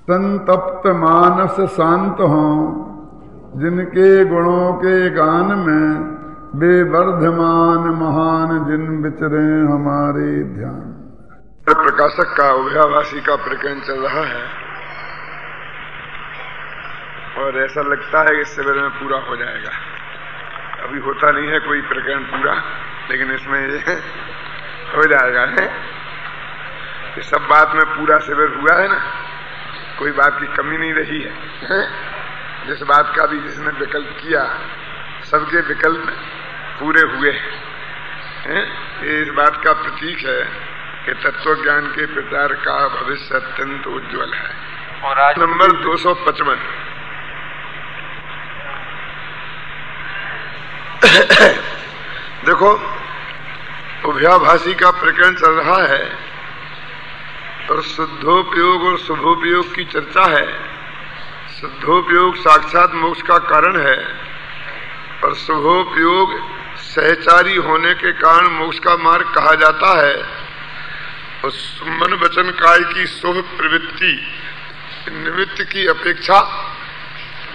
संतप्त मानस शांत हों, जिनके गुणों के गान में बेवर्धमान महान जिन विचरे हमारे ध्यान। प्रकाशक का उभयाभासी का प्रकरण चल रहा है और ऐसा लगता है कि इस शिविर में पूरा हो जाएगा। अभी होता नहीं है कोई प्रकरण पूरा, लेकिन इसमें ये हो जाएगा है। ये सब बात में पूरा शिविर हुआ है ना, कोई बात की कमी नहीं रही है। जिस बात का भी जिसने विकल्प किया, सबके विकल्प पूरे हुए हैं। ये इस बात का प्रतीक है कि तत्व ज्ञान के प्रचार का भविष्य अत्यंत उज्ज्वल है। और आज नंबर 255 देखो, उभयाभासी का प्रकरण चल रहा है और शुद्धोपयोग और शुभोपयोग की चर्चा है। शुद्धोपयोग साक्षात मोक्ष का कारण है और शुभोपयोग सहचारी होने के कारण मोक्ष का मार्ग कहा जाता है। उस मन वचन काय की शुभ प्रवृत्ति निमित्त की अपेक्षा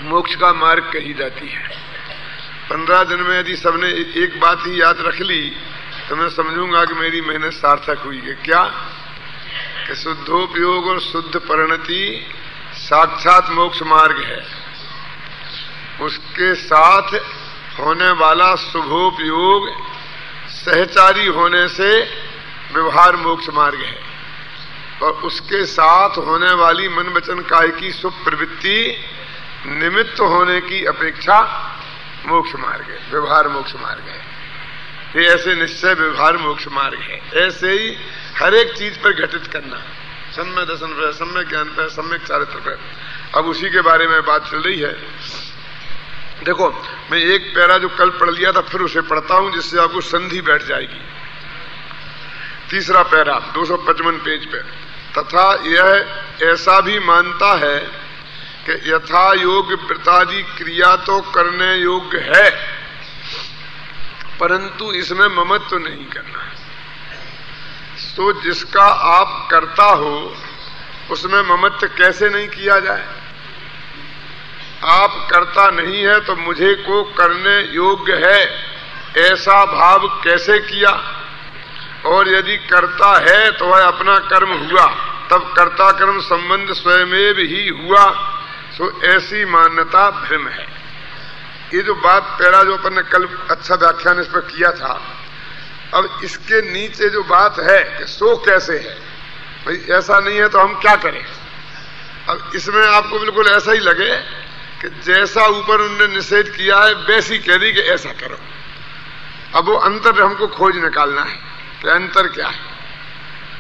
मोक्ष का मार्ग कही जाती है। 15 दिन में यदि सबने एक बात ही याद रख ली तो मैं समझूंगा कि मेरी मेहनत सार्थक हुई है। क्या कि शुद्धोपयोग और शुद्ध परिणति साक्षात मोक्ष मार्ग है, उसके साथ होने वाला शुभोपयोग सहचारी होने से व्यवहार मोक्ष मार्ग है, और उसके साथ होने वाली मन वचन काय की शुभ प्रवृत्ति निमित्त होने की अपेक्षा मोक्ष मार्ग है, व्यवहार मोक्ष मार्ग है। ये ऐसे निश्चय व्यवहार मोक्ष मार्ग है। ऐसे ही हर एक चीज पर घटित करना, सम्यक दर्शन पर, सम्यक ज्ञान पर, सम्यक चारित्र पर। अब उसी के बारे में बात चल रही है। देखो, मैं एक पैरा जो कल पढ़ लिया था फिर उसे पढ़ता हूं, जिससे आपको संधि बैठ जाएगी। तीसरा पैरा 255 पेज पे। तथा यह ऐसा भी मानता है कि यथा योग व्रतादि क्रिया तो करने योग्य है, परंतु इसमें ममत्व नहीं करना। तो जिसका आप करता हो उसमें ममत्व कैसे नहीं किया जाए? आप करता नहीं है तो मुझे को करने योग्य है ऐसा भाव कैसे किया? और यदि करता है तो वह अपना कर्म हुआ, तब कर्ता कर्म संबंध स्वयमेव ही हुआ। तो ऐसी मान्यता भ्रम है। ये जो बात पैरा जो अपन ने कल अच्छा व्याख्यान इस पर किया था, अब इसके नीचे जो बात है कि सो कैसे है, भाई ऐसा नहीं है तो हम क्या करें? अब इसमें आपको बिल्कुल ऐसा ही लगे कि जैसा ऊपर उन्होंने निषेध किया है वैसी कह दी कि ऐसा करो। अब वो अंतर हमको खोज निकालना है कि अंतर क्या है।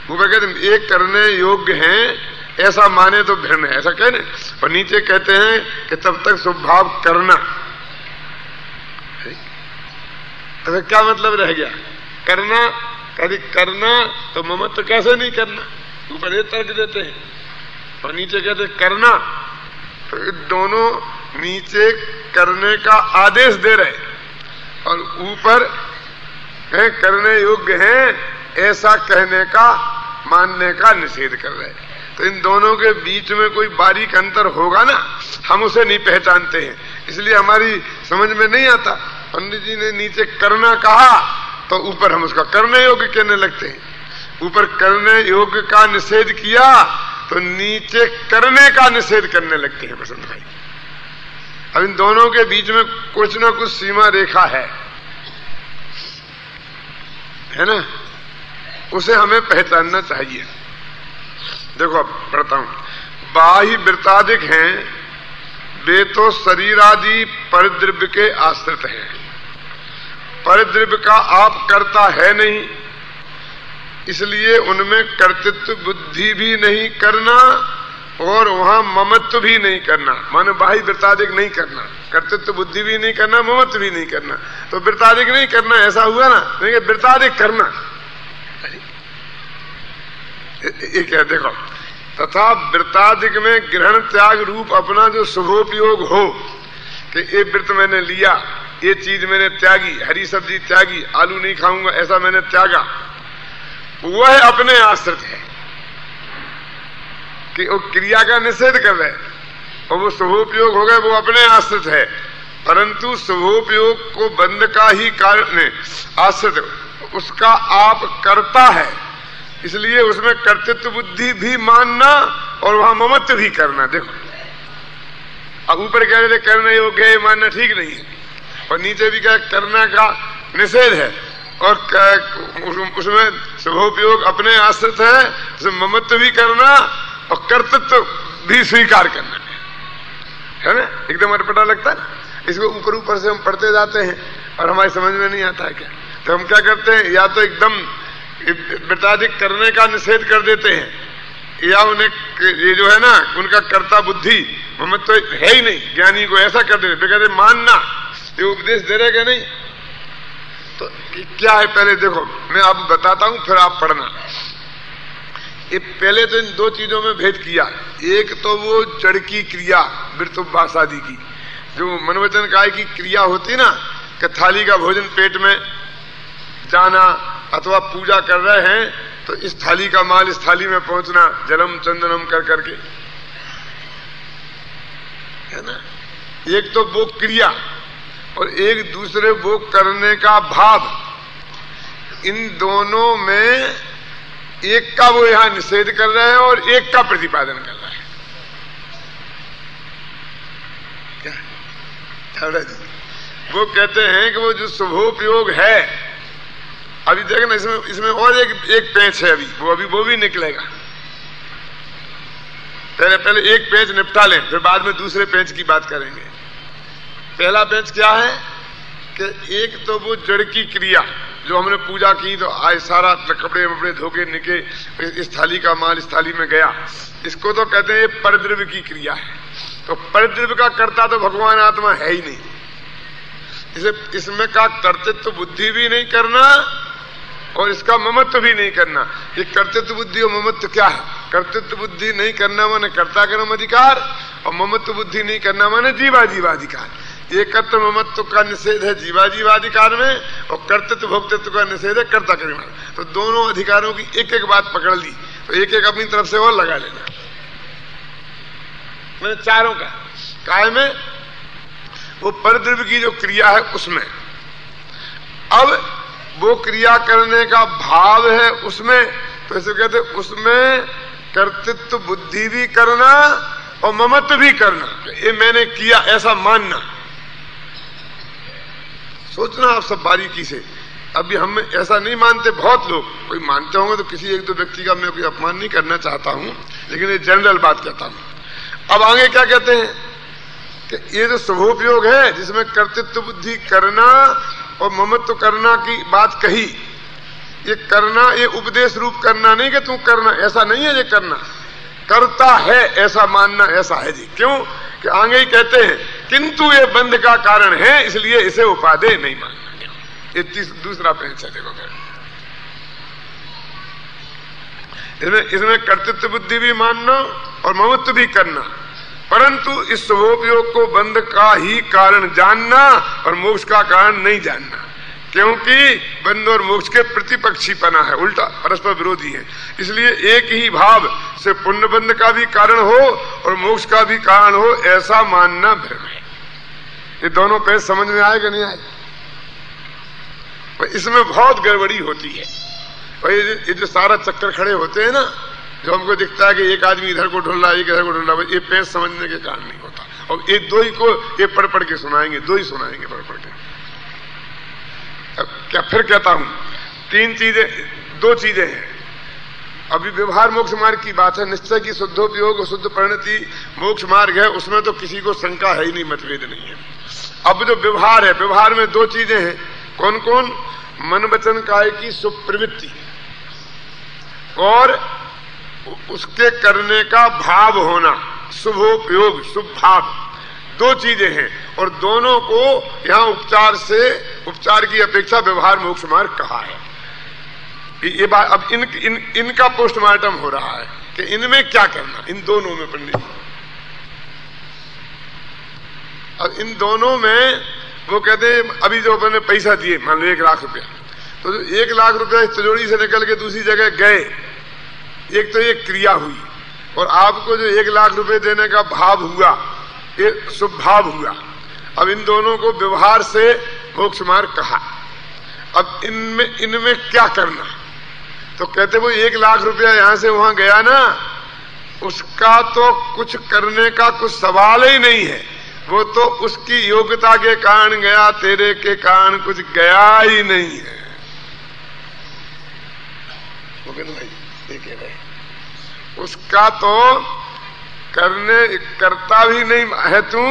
ऊपर कहते हैं एक करने योग्य हैं ऐसा माने तो भ्रम है, ऐसा कहने, और नीचे कहते हैं कि तब तक स्वभाव करना। तो क्या मतलब रह गया? करना, कभी करना तो ममत्व कैसे नहीं करना? ऊपर ये तर्क देते हैं और नीचे कहते करना। तो दोनों नीचे करने का आदेश दे रहे और ऊपर है करने योग्य हैं ऐसा कहने का, मानने का निषेध कर रहे। तो इन दोनों के बीच में कोई बारीक अंतर होगा ना, हम उसे नहीं पहचानते हैं, इसलिए हमारी समझ में नहीं आता। पंडित जी ने नीचे करना कहा तो ऊपर हम उसका करने योग्य कहने लगते हैं। ऊपर करने योग्य का निषेध किया तो नीचे करने का निषेध करने लगते हैं बसंत भाई। अब इन दोनों के बीच में कुछ ना कुछ सीमा रेखा है ना, उसे हमें पहचानना चाहिए। देखो अब पढ़ता हूं। बाह्य वृत्तादिक हैं वे तो शरीर आदि परिद्रव्य के आश्रित हैं। परिद्रव्य का आप करता है नहीं, इसलिए उनमें कर्तृत्व बुद्धि भी नहीं करना और वहां ममत्व भी नहीं करना। मानो बाह्य वृत्तादिक नहीं करना, कर्तृत्व बुद्धि भी नहीं करना, ममत्व भी नहीं करना। तो वृत्तादिक नहीं करना ऐसा हुआ ना, लेकिन वृत्तादिक करना ये क्या? देखो, तथा वृत्तादिक में ग्रहण त्याग रूप अपना जो शुभोपयोग हो कि ये वृत्त मैंने लिया, ये चीज मैंने त्यागी, हरी सब्जी त्यागी, आलू नहीं खाऊंगा ऐसा मैंने त्यागा, वह अपने आश्रित है। कि वो क्रिया का निषेध कर रहे हैं और वो शुभोपयोग हो गए, वो अपने आश्रित है, परंतु शुभोपयोग को बंध का ही कारण आश्रित, उसका आप करता है, इसलिए उसमें कर्तृत्व बुद्धि भी मानना और वहां ममत्व भी करना। देखो अब ऊपर कह रहे थे करने योग्य है, मानना ठीक नहीं है, और नीचे भी क्या करना का निषेध है, और उसमें शुभोपयोग अपने आश्रित है, उसमें ममत्व भी करना और कर्तृत्व भी स्वीकार करना है ना। एकदम अटपटा लगता है ना। इसको ऊपर ऊपर से हम पढ़ते जाते हैं और हमारी समझ में नहीं आता है क्या, तो हम क्या करते हैं, या तो एकदम वृत्ताधिक करने का निषेध कर देते हैं, या उन्हें ये जो है ना उनका कर्ता बुद्धि ममत्व तो है ही नहीं, ज्ञानी को ऐसा कर देते, कहते मानना, ये उपदेश दे रहे क्या नहीं। तो क्या है, पहले देखो मैं आपको बताता हूं, फिर आप पढ़ना। ये पहले तो इन दो चीजों में भेद किया, एक तो वो जड़ की क्रिया वृत्तोपवास आदि की, जो मनोवचन काय की क्रिया होती ना, कि थाली का भोजन पेट में जाना, अथवा पूजा कर रहे हैं तो इस थाली का माल इस थाली में पहुंचना, जलम चंदनम कर करके, है ना। एक तो वो क्रिया और एक दूसरे वो करने का भाव, इन दोनों में एक का वो यहां निषेध कर रहे हैं और एक का प्रतिपादन कर रहे हैं। क्या वो कहते हैं कि वो जो शुभोपयोग है, अभी देखना इसमें और एक पेंच है, अभी वो भी निकलेगा। पहले एक पेंच निपटा लें, फिर बाद में दूसरे पेंच की बात करेंगे। पहला पेंच क्या है कि एक तो वो जड़ की क्रिया, जो हमने पूजा की तो आज सारा कपड़े वपड़े धोके निके इस थाली का माल इस थाली में गया, इसको तो कहते हैं ये परद्रव्य की क्रिया है। तो परद्रव्य का कर्ता तो भगवान आत्मा है ही नहीं, इसमें का कर्तृत्व बुद्धि भी नहीं करना और इसका ममत्व भी नहीं करना। ये कर्तृत्व बुद्धि और ममत्व क्या है? कर्तृत्व बुद्धि नहीं करना माने कर्ता कर्म अधिकार, और ममत्व बुद्धि नहीं करना माने जीवा जीवाधिकार। एकत्र ममत्व का निषेध है जीवा जीवाधिकार में, और कर्तृत्व भोक्तृत्व का निषेध है कर्ता कर्म। तो दोनों अधिकारों की एक एक बात पकड़ ली, तो एक एक अपनी तरफ से और लगा लेना। मैंने चारों का काय में वो परद्रव्य की जो क्रिया है उसमें, अब वो क्रिया करने का भाव है उसमें, तो ऐसे कहते उसमें कर्तृत्व बुद्धि भी करना और ममत्व भी करना, ये मैंने किया ऐसा मानना। सोचना आप सब बारीकी से, अभी हम ऐसा नहीं मानते, बहुत लोग कोई मानते होंगे, तो किसी एक दो व्यक्ति का मैं कोई अपमान नहीं करना चाहता हूं, लेकिन ये जनरल बात कहता हूं। अब आगे क्या कहते हैं कि ये जो शुभोपयोग है जिसमें कर्तृत्व बुद्धि करना और ममत्व करना की बात कही, ये करना ये उपदेश रूप करना नहीं कि तू करना, ऐसा नहीं है। ये करना करता है ऐसा मानना, ऐसा है जी। क्यों कि आगे ही कहते हैं किंतु ये बंध का कारण है, इसलिए इसे उपादेय नहीं मानना। ये दूसरा पेंच है, देखो इसमें कर्तृत्व बुद्धि भी मानना और ममत्व भी करना, परंतु इस शुभोपयोग को बंध का ही कारण जानना और मोक्ष का कारण नहीं जानना, क्योंकि बंध और मोक्ष के प्रतिपक्षीपना है, उल्टा परस्पर विरोधी है। इसलिए एक ही भाव से पुण्य बंध का भी कारण हो और मोक्ष का भी कारण हो, ऐसा मानना भ्रम है। ये दोनों पेज समझ में आए कि नहीं आए? इसमें बहुत गड़बड़ी होती है। और ये जो सारा चक्कर खड़े होते हैं ना, जो हमको दिखता है कि एक आदमी इधर को ढूंढ रहा है, एक इधर को ढूंढ रहा है, ये पेज समझने के कारण नहीं होता। और ये दो ही को ये पढ़ पढ़ के सुनाएंगे, दो ही सुनाएंगे पढ़ पढ़ के। अब क्या फिर कहता हूं, दो चीजें हैं। अभी व्यवहार मोक्ष मार्ग की बात है, निश्चय की शुद्धोपयोग शुद्ध परिणति मोक्ष मार्ग है, उसमें तो किसी को शंका है ही नहीं, मतभेद नहीं है। अब जो व्यवहार है, व्यवहार में दो चीजें हैं। कौन कौन? मन वचन काय की सुप्रवृत्ति और उसके करने का भाव होना, शुभोपयोग शुभ भाव, दो चीजें हैं। और दोनों को यहां उपचार की अपेक्षा व्यवहार मोक्ष मार्ग कहा है। ये बात अब इनका पोस्टमार्टम हो रहा है कि इनमें क्या करना, इन दोनों में पंडित जी। अब इन दोनों में वो कहते हैं अभी जो अपने पैसा दिए, मान लो 1 लाख रुपया, तो जो 1 लाख रुपया इस तिजोरी से निकल के दूसरी जगह गए, एक तो ये क्रिया हुई, और आपको जो 1 लाख रुपए देने का भाव हुआ, ये शुभ भाव हुआ। अब इन दोनों को व्यवहार से मोक्ष मार्ग कहा। अब इनमें क्या करना? तो कहते वो 1 लाख रुपया यहां से वहां गया ना, उसका तो कुछ करने का कुछ सवाल ही नहीं है। वो तो उसकी योग्यता के कारण गया, तेरे के कारण कुछ गया ही नहीं है। भाई देखे रहे, उसका तो करता भी नहीं है तू,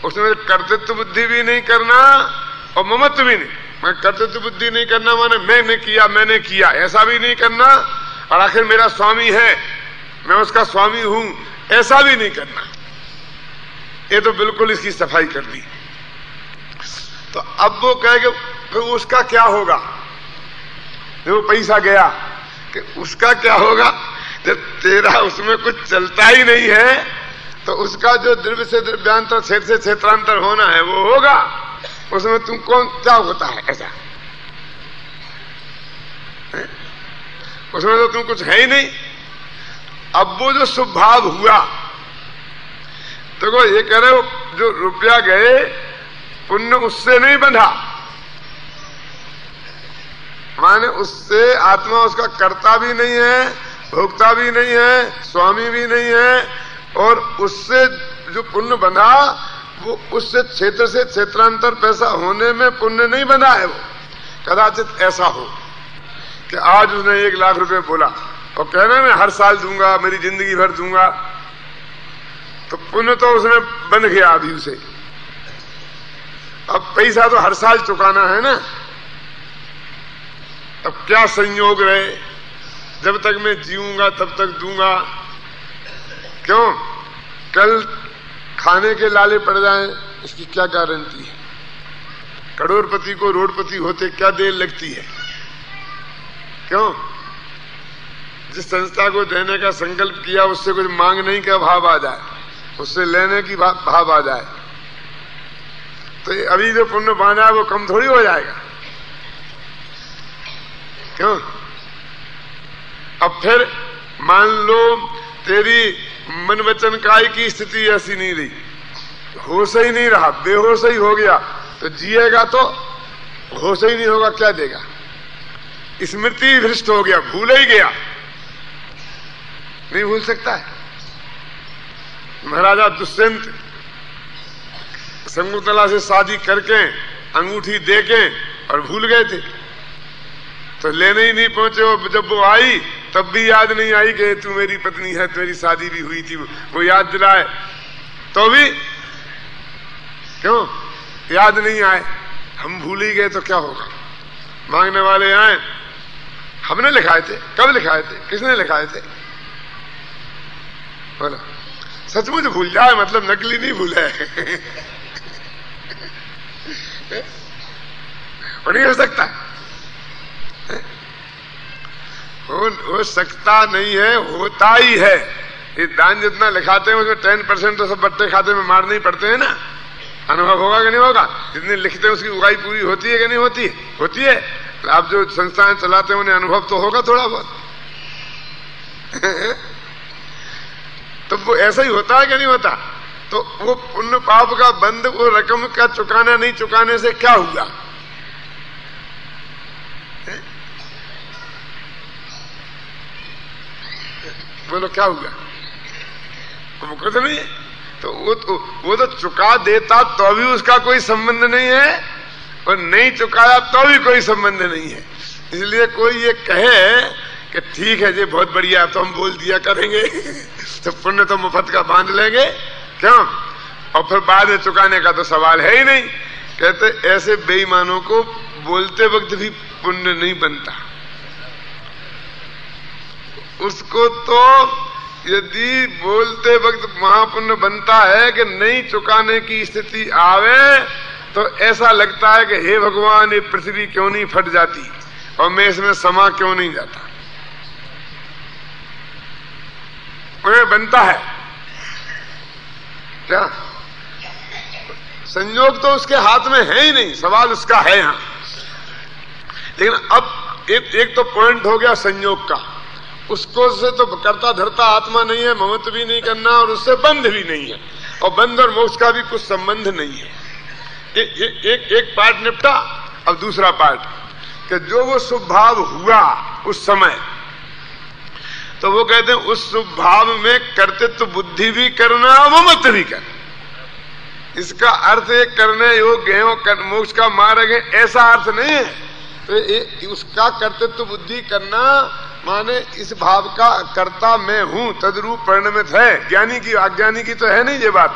उसमें कर्तृत्व बुद्धि भी नहीं करना और ममत्व भी नहीं। मैं कर्तृत्व बुद्धि नहीं करना माने मैंने किया ऐसा भी नहीं करना, और आखिर मेरा स्वामी है, मैं उसका स्वामी हूं, ऐसा भी नहीं करना। ये तो बिल्कुल इसकी सफाई कर दी। तो अब वो कहे कि उसका क्या होगा? वो पैसा गया कि उसका क्या होगा? जब तेरा उसमें कुछ चलता ही नहीं है तो उसका जो द्रव्य से द्रव्यांतर, क्षेत्र से क्षेत्रांतर होना है वो होगा। उसमें तुम कौन क्या होता है ऐसा? उसमें तो तुम कुछ है ही नहीं। अब वो जो शुभ भाव हुआ, देखो ये कह रहे हो जो रुपया गए पुण्य उससे नहीं बंधा, माने उससे आत्मा उसका कर्ता भी नहीं है, भोक्ता भी नहीं है, स्वामी भी नहीं है, और उससे जो पुण्य बंधा वो उससे क्षेत्र से क्षेत्रांतर पैसा होने में पुण्य नहीं बंधा है। वो कदाचित ऐसा हो कि आज उसने 1 लाख रुपए बोला और कहना मैं हर साल दूंगा, मेरी जिंदगी भर दूंगा, तो पुण्य तो उसने बन गया अभी उसे। अब पैसा तो हर साल चुकाना है ना। अब क्या संयोग रहे, जब तक मैं जीऊंगा तब तक दूंगा। क्यों? कल खाने के लाले पड़ जाएं, इसकी क्या गारंटी है? करोड़पति को रोडपति होते क्या देर लगती है? क्यों? जिस संस्था को देने का संकल्प किया उससे कुछ मांगने का भाव आ जाए, उससे लेने की भाव आ जाए, तो अभी जो पुण्य बांधा है वो कम थोड़ी हो जाएगा। क्यों? अब फिर मान लो तेरी मन वचन काय की स्थिति ऐसी नहीं रही, होश ही नहीं रहा, बेहोश ही हो गया, तो जिएगा तो होश ही नहीं होगा, क्या देगा? स्मृति भ्रष्ट हो गया, भूल ही गया, नहीं भूल सकता है। महाराजा दुष्यंत शकुंतला से शादी करके अंगूठी देके और भूल गए थे, तो लेने ही नहीं पहुंचे। जब वो आई तब भी याद नहीं आई कि तू मेरी पत्नी है, तेरी शादी भी हुई थी, वो याद दिलाए तो भी क्यों याद नहीं आए? हम भूल ही गए तो क्या होगा? मांगने वाले आए, हमने लिखाए थे, कब लिखाए थे, किसने लिखाए थे? बोला सचमुच भूल जाए मतलब नकली नहीं भूले। नहीं हो सकता, हो सकता नहीं है, होता ही है। ये दान जितना लिखाते हैं उसमें 10% तो सब बट्टे खाते में मारने ही पड़ते हैं ना। अनुभव होगा कि नहीं होगा? जितने लिखते हैं उसकी उगाई पूरी होती है कि नहीं होती है? होती है। आप जो संस्थाएं चलाते हैं उन्हें अनुभव तो होगा थोड़ा बहुत। तो वो ऐसा ही होता है कि नहीं होता? तो वो पुण्य पाप का बंध वो रकम का चुकाना नहीं चुकाने से क्या हुआ? बोलो क्या हुआ? कुछ नहीं है। तो वो तो चुका देता तो भी उसका कोई संबंध नहीं है, और नहीं चुकाया तो भी कोई संबंध नहीं है। इसलिए कोई ये कहे कि ठीक है जी बहुत बढ़िया, तो हम बोल दिया करेंगे तो पुण्य तो मुफ्त का बांध लेंगे, क्यों? और फिर बाद में चुकाने का तो सवाल है ही नहीं। कहते ऐसे बेईमानों को बोलते वक्त भी पुण्य नहीं बनता। उसको तो यदि बोलते वक्त महापुण्य बनता है कि नहीं चुकाने की स्थिति आवे तो ऐसा लगता है कि हे भगवान ये पृथ्वी क्यों नहीं फट जाती और मैं इसमें समा क्यों नहीं जाता। उन्हें बनता है क्या? संयोग तो उसके हाथ में है ही नहीं, सवाल उसका है यहां। लेकिन अब एक तो पॉइंट हो गया संयोग का, उसको से तो कर्ता धर्ता आत्मा नहीं है, ममत्व भी नहीं करना, और उससे बंध भी नहीं है, और बंध और मोक्ष का भी कुछ संबंध नहीं है। एक पार्ट निपटा। अब दूसरा पार्ट कि जो वो शुभ भाव हुआ उस समय, तो वो कहते हैं उस शुभ भाव में कर्तृत्व बुद्धि भी करना, ममत्व भी करना। इसका अर्थ एक करने योग्य है और मोक्ष का मार्ग है, ऐसा अर्थ नहीं है। तो उसका कर्तृत्व बुद्धि करना माने इस भाव का कर्ता मैं हूं, तद्रूप परिणमित है। ज्ञानी की अज्ञानी की तो है नहीं ये बात।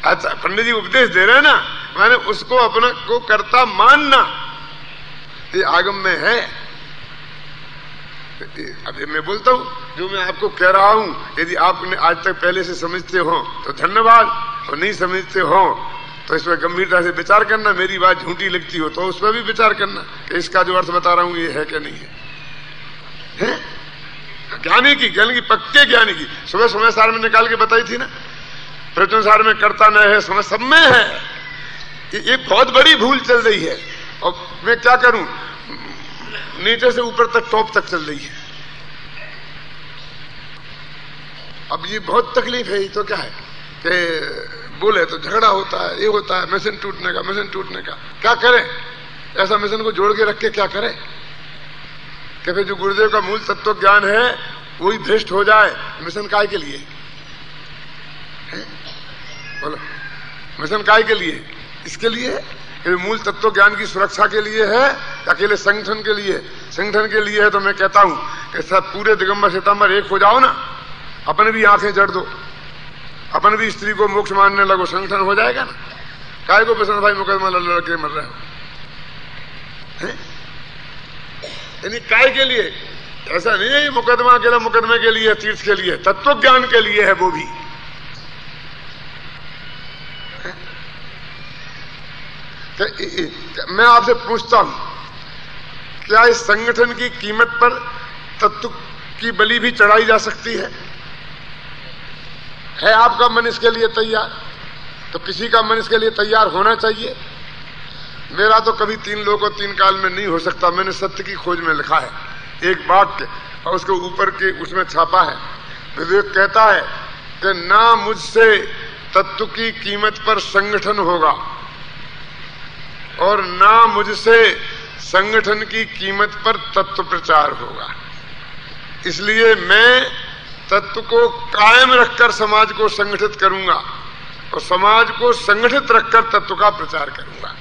अच्छा, पंडित जी उपदेश दे रहे हैं ना, माने उसको अपना को कर्ता मानना, ये आगम में है। अभी मैं बोलता हूं, जो मैं आपको कह रहा हूं, यदि आपने आज तक पहले से समझते हो तो धन्यवाद, और नहीं समझते हो तो इस पर गंभीरता से विचार करना। मेरी बात झूठी लगती हो तो उस पर भी विचार करना कि इसका जो अर्थ बता रहा हूं ये है कि नहीं है। ज्ञानी की पक्के ज्ञानी की सुबह समय सार में निकाल के बताई थी ना, प्रवचन सार में करता न है, समय सब में है। ये बहुत बड़ी भूल चल रही है, और मैं क्या करूं, नीचे से ऊपर तक टॉप तक चल रही है। अब ये बहुत तकलीफ है। ये तो क्या है कि बोले तो झगड़ा होता है, ये होता है, मिशन टूटने का। क्या करें, ऐसा मिशन को जोड़ के रख के क्या करें कि फिर जो गुरुदेव का मूल तत्व ज्ञान है वही भ्रष्ट हो जाए। मिशन काय के लिए है? बोलो, मिशन काय के लिए? इसके लिए कि मूल तत्व ज्ञान की सुरक्षा के लिए है, अकेले संगठन के लिए? संगठन के लिए है तो मैं कहता हूं कि सब पूरे दिगंबर सितंबर एक हो जाओ ना, अपने भी आंखें जड़ दो, अपन भी स्त्री को मोक्ष मानने लगो, संगठन हो जाएगा ना। काय को प्रसन्न भाई मुकदमा लड़ के मर रहे हो? यानी काय के लिए? ऐसा नहीं है ये मुकदमा अकेला मुकदमे के लिए, तीर्थ के लिए, तत्व ज्ञान के लिए है वो भी। मैं आपसे पूछता हूं, क्या इस संगठन की कीमत पर तत्व की बलि भी चढ़ाई जा सकती है? है आपका मन इसके लिए तैयार? तो किसी का मन इसके लिए तैयार होना चाहिए। मेरा तो कभी 3 लोग और 3 काल में नहीं हो सकता। मैंने सत्य की खोज में लिखा है एक वाक्य, और उसके ऊपर के उसमें छापा है। विवेक कहता है कि ना मुझसे तत्व की कीमत पर संगठन होगा, और ना मुझसे संगठन की कीमत पर तत्व प्रचार होगा। इसलिए मैं तत्व को कायम रखकर समाज को संगठित करूंगा, और समाज को संगठित रखकर तत्व का प्रचार करूंगा।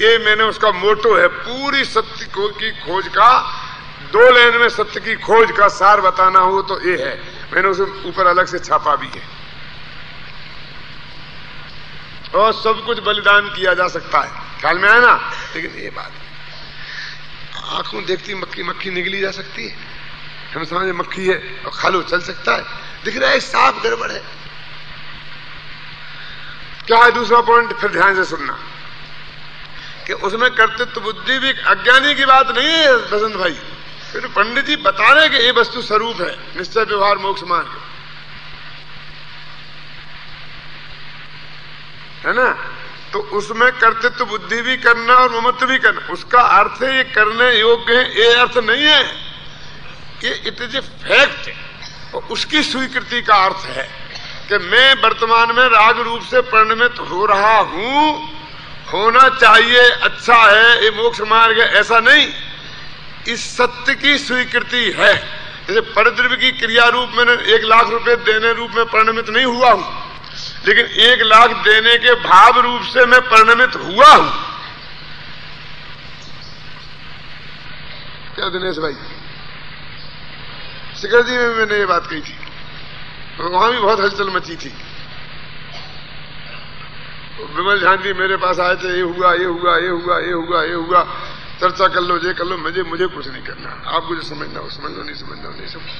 ये मैंने उसका मोटो है। पूरी सत्य की खोज का 2 लाइन में सत्य की खोज का सार बताना हो तो ये है। मैंने उसे ऊपर अलग से छापा भी है। और सब कुछ बलिदान किया जा सकता है, ख्याल में आया ना। लेकिन ये बात, आंखों देखती मक्खी निकली जा सकती है। हम समझे मक्खी है और खालो चल सकता है, दिख रहा है साफ गड़बड़ है। क्या है दूसरा पॉइंट? फिर ध्यान से सुनना कि उसमें कर्तृत्व बुद्धि भी अज्ञानी की बात नहीं है बसंत भाई। फिर पंडित जी बता रहे कि ये वस्तु स्वरूप है, निश्चय व्यवहार मोक्ष मार्ग है ना। तो उसमें कर्तृत्व बुद्धि भी करना और ममत्व भी करना, उसका अर्थ है ये करने योग्य है, ये अर्थ नहीं है कि इट इज ए फैक्ट। और उसकी स्वीकृति का अर्थ है कि मैं वर्तमान में राग रूप से परिणमित हो रहा हूं, होना चाहिए, अच्छा है, ये मोक्ष मार्ग है, ऐसा नहीं। इस सत्य की स्वीकृति है। जैसे परद्रव्य की क्रिया रूप में 1 लाख रुपए देने रूप में परिणमित नहीं हुआ हूं, लेकिन 1 लाख देने के भाव रूप से मैं परिणमित हुआ हूं। क्या दिनेश भाई? शिखर जी में मैंने ये बात कही थी, वहां भी बहुत हलचल मची थी। विमल झान जी मेरे पास आए थे, ये हुआ, चर्चा कर लो, ये कर लो। मुझे कुछ नहीं करना, आपको जो समझना हो समझ लो, नहीं समझना हो नहीं समझ।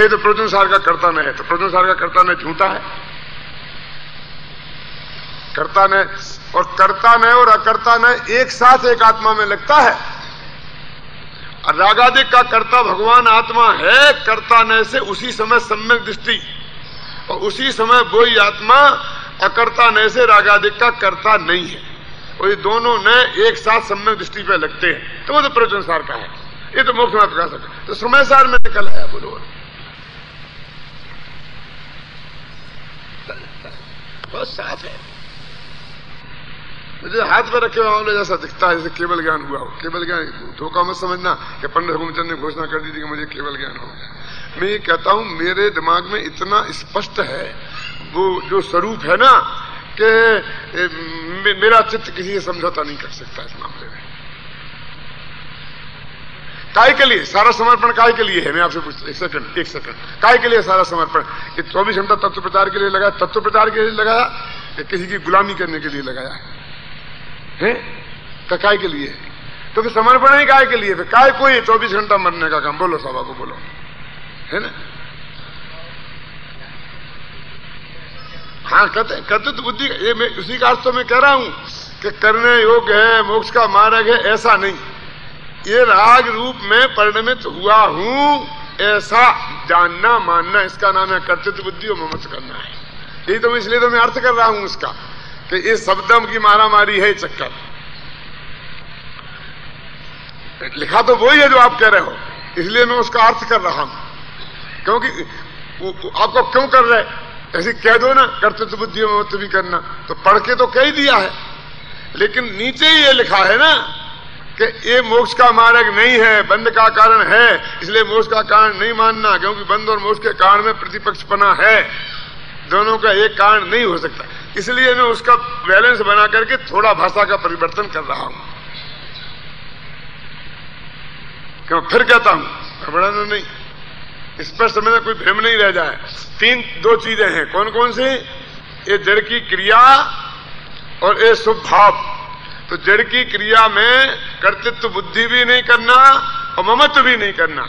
तो प्रवचन सार का कर्ता न है, तो प्रवचन सार का कर्ता न झूठा है। कर्ता न और अकर्ता न एक साथ एक आत्मा में लगता है। और रागादिक का कर्ता भगवान आत्मा है, कर्ता न से उसी समय सम्यक दृष्टि, और उसी समय वही आत्मा अकर्ता न से रागादिक का कर्ता नहीं है। और ये दोनों न एक साथ सम्यक दृष्टि पे लगते हैं, तो वो तो प्रवचन सार का है, ये तो मोक्ष मार्ग प्रकाशक है। तो समय सार में निकल आया। बोलो, बहुत साफ है। मुझे हाथ पर रखे हुए जैसा दिखता है जैसे केवल ज्ञान हुआ हो। केवल ज्ञान धोखा मत समझना कि पंडित रघुमचंद ने घोषणा कर दी थी कि मुझे केवल ज्ञान हो गया। मैं ये कहता हूं मेरे दिमाग में इतना स्पष्ट है वो जो स्वरूप है ना कि मेरा चित्त किसी से समझौता नहीं कर सकता इस मामले में। काय के लिए सारा समर्पण काय के लिए है? मैं आपसे पूछता, एक सेकंड, काय के लिए सारा समर्पण? ये 24 घंटा तत्व प्रचार के लिए लगाया, तत्व प्रचार के लिए लगाया या किसी की गुलामी करने के लिए लगाया है? तो काय के लिए? तो फिर समर्पण ही काय के लिए? फिर काय कोई 24 घंटा मरने का काम? बोलो सभा को, बोलो, है ना? हाँ, कहते तो बुद्धि, ये मैं उसी का अर्थ तो मैं कह रहा हूं कि करने योग्य है, मोक्ष का मार्ग है, ऐसा नहीं। ये राग रूप में परिणमित हुआ हूं ऐसा जानना मानना, इसका नाम है कर्तृत्व बुद्धि और ममत्व करना है। यही तो इसलिए तो मैं अर्थ कर रहा हूं उसका कि इस शब्दम की मारामारी है चक्कर। लिखा तो वही है जो आप कह रहे हो, इसलिए मैं उसका अर्थ कर रहा हूं। क्योंकि आपको क्यों कर रहे, ऐसे कह दो ना कर्तृत्व बुद्धि और ममत्व भी करना, तो पढ़ के तो कह ही दिया है, लेकिन नीचे ही ये लिखा है ना कि ये मोक्ष का मार्ग नहीं है, बंध का कारण है, इसलिए मोक्ष का कारण नहीं मानना, क्योंकि बंध और मोक्ष के कारण में प्रतिपक्षपना है, दोनों का एक कारण नहीं हो सकता। इसलिए मैं उसका बैलेंस बना करके थोड़ा भाषा का परिवर्तन कर रहा हूं। क्यों? फिर कहता हूं बढ़ाना नहीं, इस पर समय में कोई भ्रम नहीं रह जाए। दो चीजें हैं, कौन कौन सी? ये जड़ की क्रिया और ये शुभ भाव। तो जड़ की क्रिया में कर्तृत्व बुद्धि भी नहीं करना और ममत्व भी नहीं करना,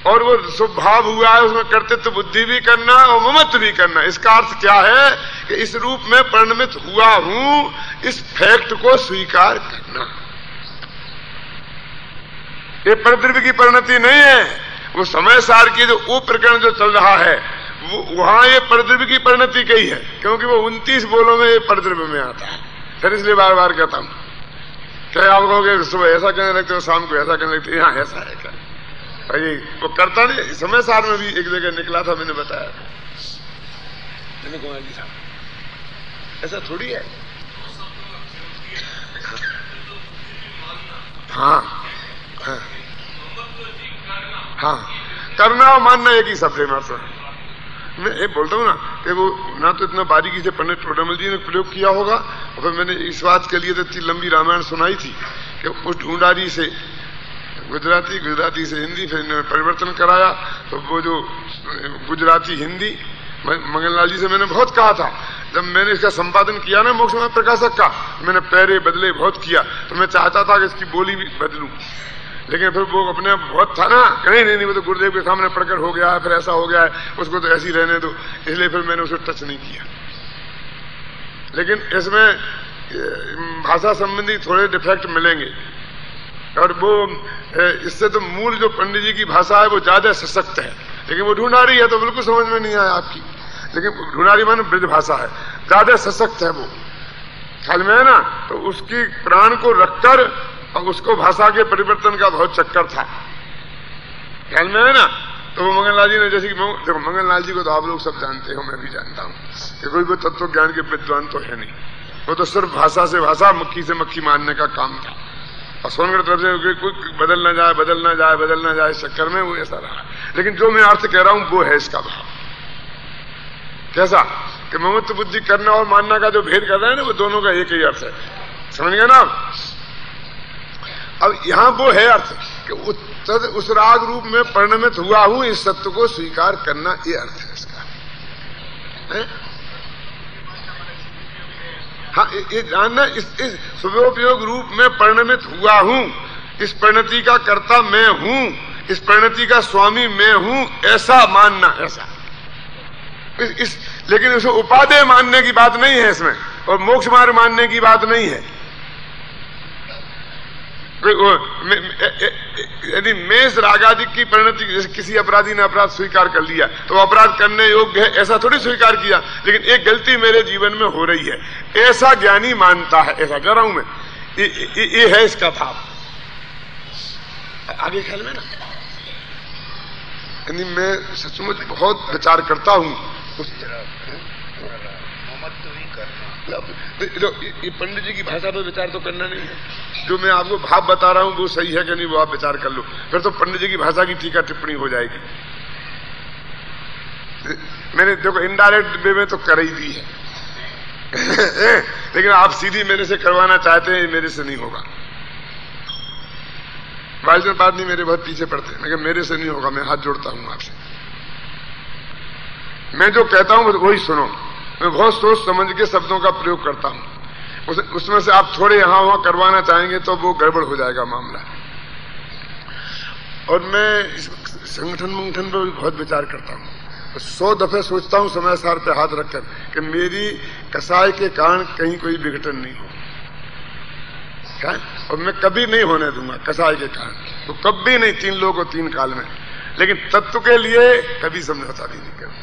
और वो शुभ भाव हुआ है उसमें कर्तृत्व बुद्धि भी करना और ममत्व भी करना। इसका अर्थ क्या है कि इस रूप में परिणमित हुआ हूं, इस फैक्ट को स्वीकार करना। ये परद्रव्य की परिणति नहीं है, वो समय सार की जो वो प्रकरण जो चल रहा है वहां ये परद्रव्य की परिणति कही है, क्योंकि वो 29 बोलों में ये परद्रव्य में आता है। फिर इसलिए बार बार कहता हूं, क्या आप कहोगे सुबह ऐसा कहने लगते हो, शाम को ऐसा कहने लगते हो, यहाँ ऐसा है क्या? भाई वो करता नहीं। समय सार में भी एक जगह निकला था, मैंने बताया था, मैंने कुमार जी साहब ऐसा थोड़ी है। हाँ हाँ हाँ, करना और मानना एक ही शब्द है मात्र। मैं ये बोलता हूँ ना कि वो ना तो इतना बारीकी से पंडित टोडामल जी ने प्रयोग किया होगा, और फिर मैंने इस बात के लिए तो इतनी लंबी रामायण सुनाई थी कि उस ढूंढारी से गुजराती से हिंदी, फिर इन्होंने परिवर्तन कराया। तो वो जो गुजराती हिंदी मंगललाल जी से मैंने बहुत कहा था, जब मैंने इसका संपादन किया ना मोक्ष मार्ग प्रकाशक का, मैंने पैरे बदले बहुत किया, तो मैं चाहता था कि इसकी बोली भी बदलूं, लेकिन फिर वो अपने बहुत था ना, नहीं वो तो गुरुदेव के सामने प्रकट हो गया है, फिर ऐसा हो गया है, उसको तो ऐसी रहने दो, इसलिए फिर मैंने उसे टच नहीं किया। लेकिन इसमें भाषा संबंधी थोड़े डिफेक्ट मिलेंगे, और वो इससे तो मूल जो पंडित जी की भाषा है वो ज्यादा सशक्त है, लेकिन वो ढूंढारी है तो बिल्कुल समझ में नहीं आया आपकी। लेकिन ढूंढारी माने ब्रज भाषा है, ज्यादा सशक्त है वो, ख्याल में है ना। तो उसकी प्राण को रखकर और उसको भाषा के परिवर्तन का बहुत चक्कर था, ख्याल में है ना। तो वो मंगललाल जी ने, जैसे कि देखो मंगललाल जी को तो आप लोग सब जानते हो, मैं भी जानता हूं कि कोई तत्व ज्ञान के विद्वान तो है नहीं, वो तो सिर्फ भाषा से भाषा, मक्खी से मक्खी मारने का काम था, और सोनगढ़ तरफ से कोई बदल ना जाए इस चक्कर में वो ऐसा रहा। लेकिन जो मैं अर्थ कह रहा हूं वो है इसका भाव। कैसा कि ममत्व बुद्धि करना और मानना का जो भेद कर रहा है ना, वो दोनों का एक ही अर्थ है, समझ गए ना। अब यहां वो है अर्थ कि उस राग रूप में परिणमित हुआ हूं, इस सत्य को स्वीकार करना, ये अर्थ है इसका, है? हाँ, ये जानना, इस शुभोपयोग रूप में परिणमित हुआ हूं, इस परिणति का कर्ता मैं हूं, इस परिणति का स्वामी मैं हूं, ऐसा मानना, ऐसा लेकिन उसे उपादेय मानने की बात नहीं है इसमें, और मोक्ष मार्ग मानने की बात नहीं है। यदि मेष रागादि की परिणति, जैसे किसी अपराधी ने अपराध स्वीकार कर लिया तो अपराध करने योग्य है ऐसा थोड़ी स्वीकार किया, लेकिन एक गलती मेरे जीवन में हो रही है ऐसा ज्ञानी मानता है, ऐसा कह रहा हूं मैं। ये है इसका भाव। आगे ख्याल में ना, यानी मैं सचमुच बहुत विचार करता हूं उस ये पंडित जी की भाषा पर विचार तो करना नहीं है। जो मैं आपको भाव बता रहा हूं वो सही है कि नहीं वो आप विचार कर लो, फिर तो पंडित जी की भाषा की टीका टिप्पणी हो जाएगी। मैंने देखो इनडायरेक्ट वे में तो कर ही दी है लेकिन आप सीधी मेरे से करवाना चाहते हैं, मेरे से नहीं होगा। वाइजन बात नहीं, मेरे बहुत पीछे पड़ते हैं, लेकिन मेरे से नहीं होगा। मैं हाथ जोड़ता हूं आपसे, मैं जो कहता हूं वही सुनो। मैं बहुत सोच समझ के शब्दों का प्रयोग करता हूं, उसमें से आप थोड़े यहां वहां करवाना चाहेंगे तो वो गड़बड़ हो जाएगा मामला। और मैं इस संगठन पर भी बहुत विचार करता हूं, 100 दफे सोचता हूं समय सार पे हाथ रखकर कि मेरी कसाई के कारण कहीं कोई विघटन नहीं हो, और मैं कभी नहीं होने दूंगा कसाई के कारण, तो कभी नहीं, 3 लोगों को 3 काल में। लेकिन तत्व के लिए कभी समझौता भी नहीं करूं,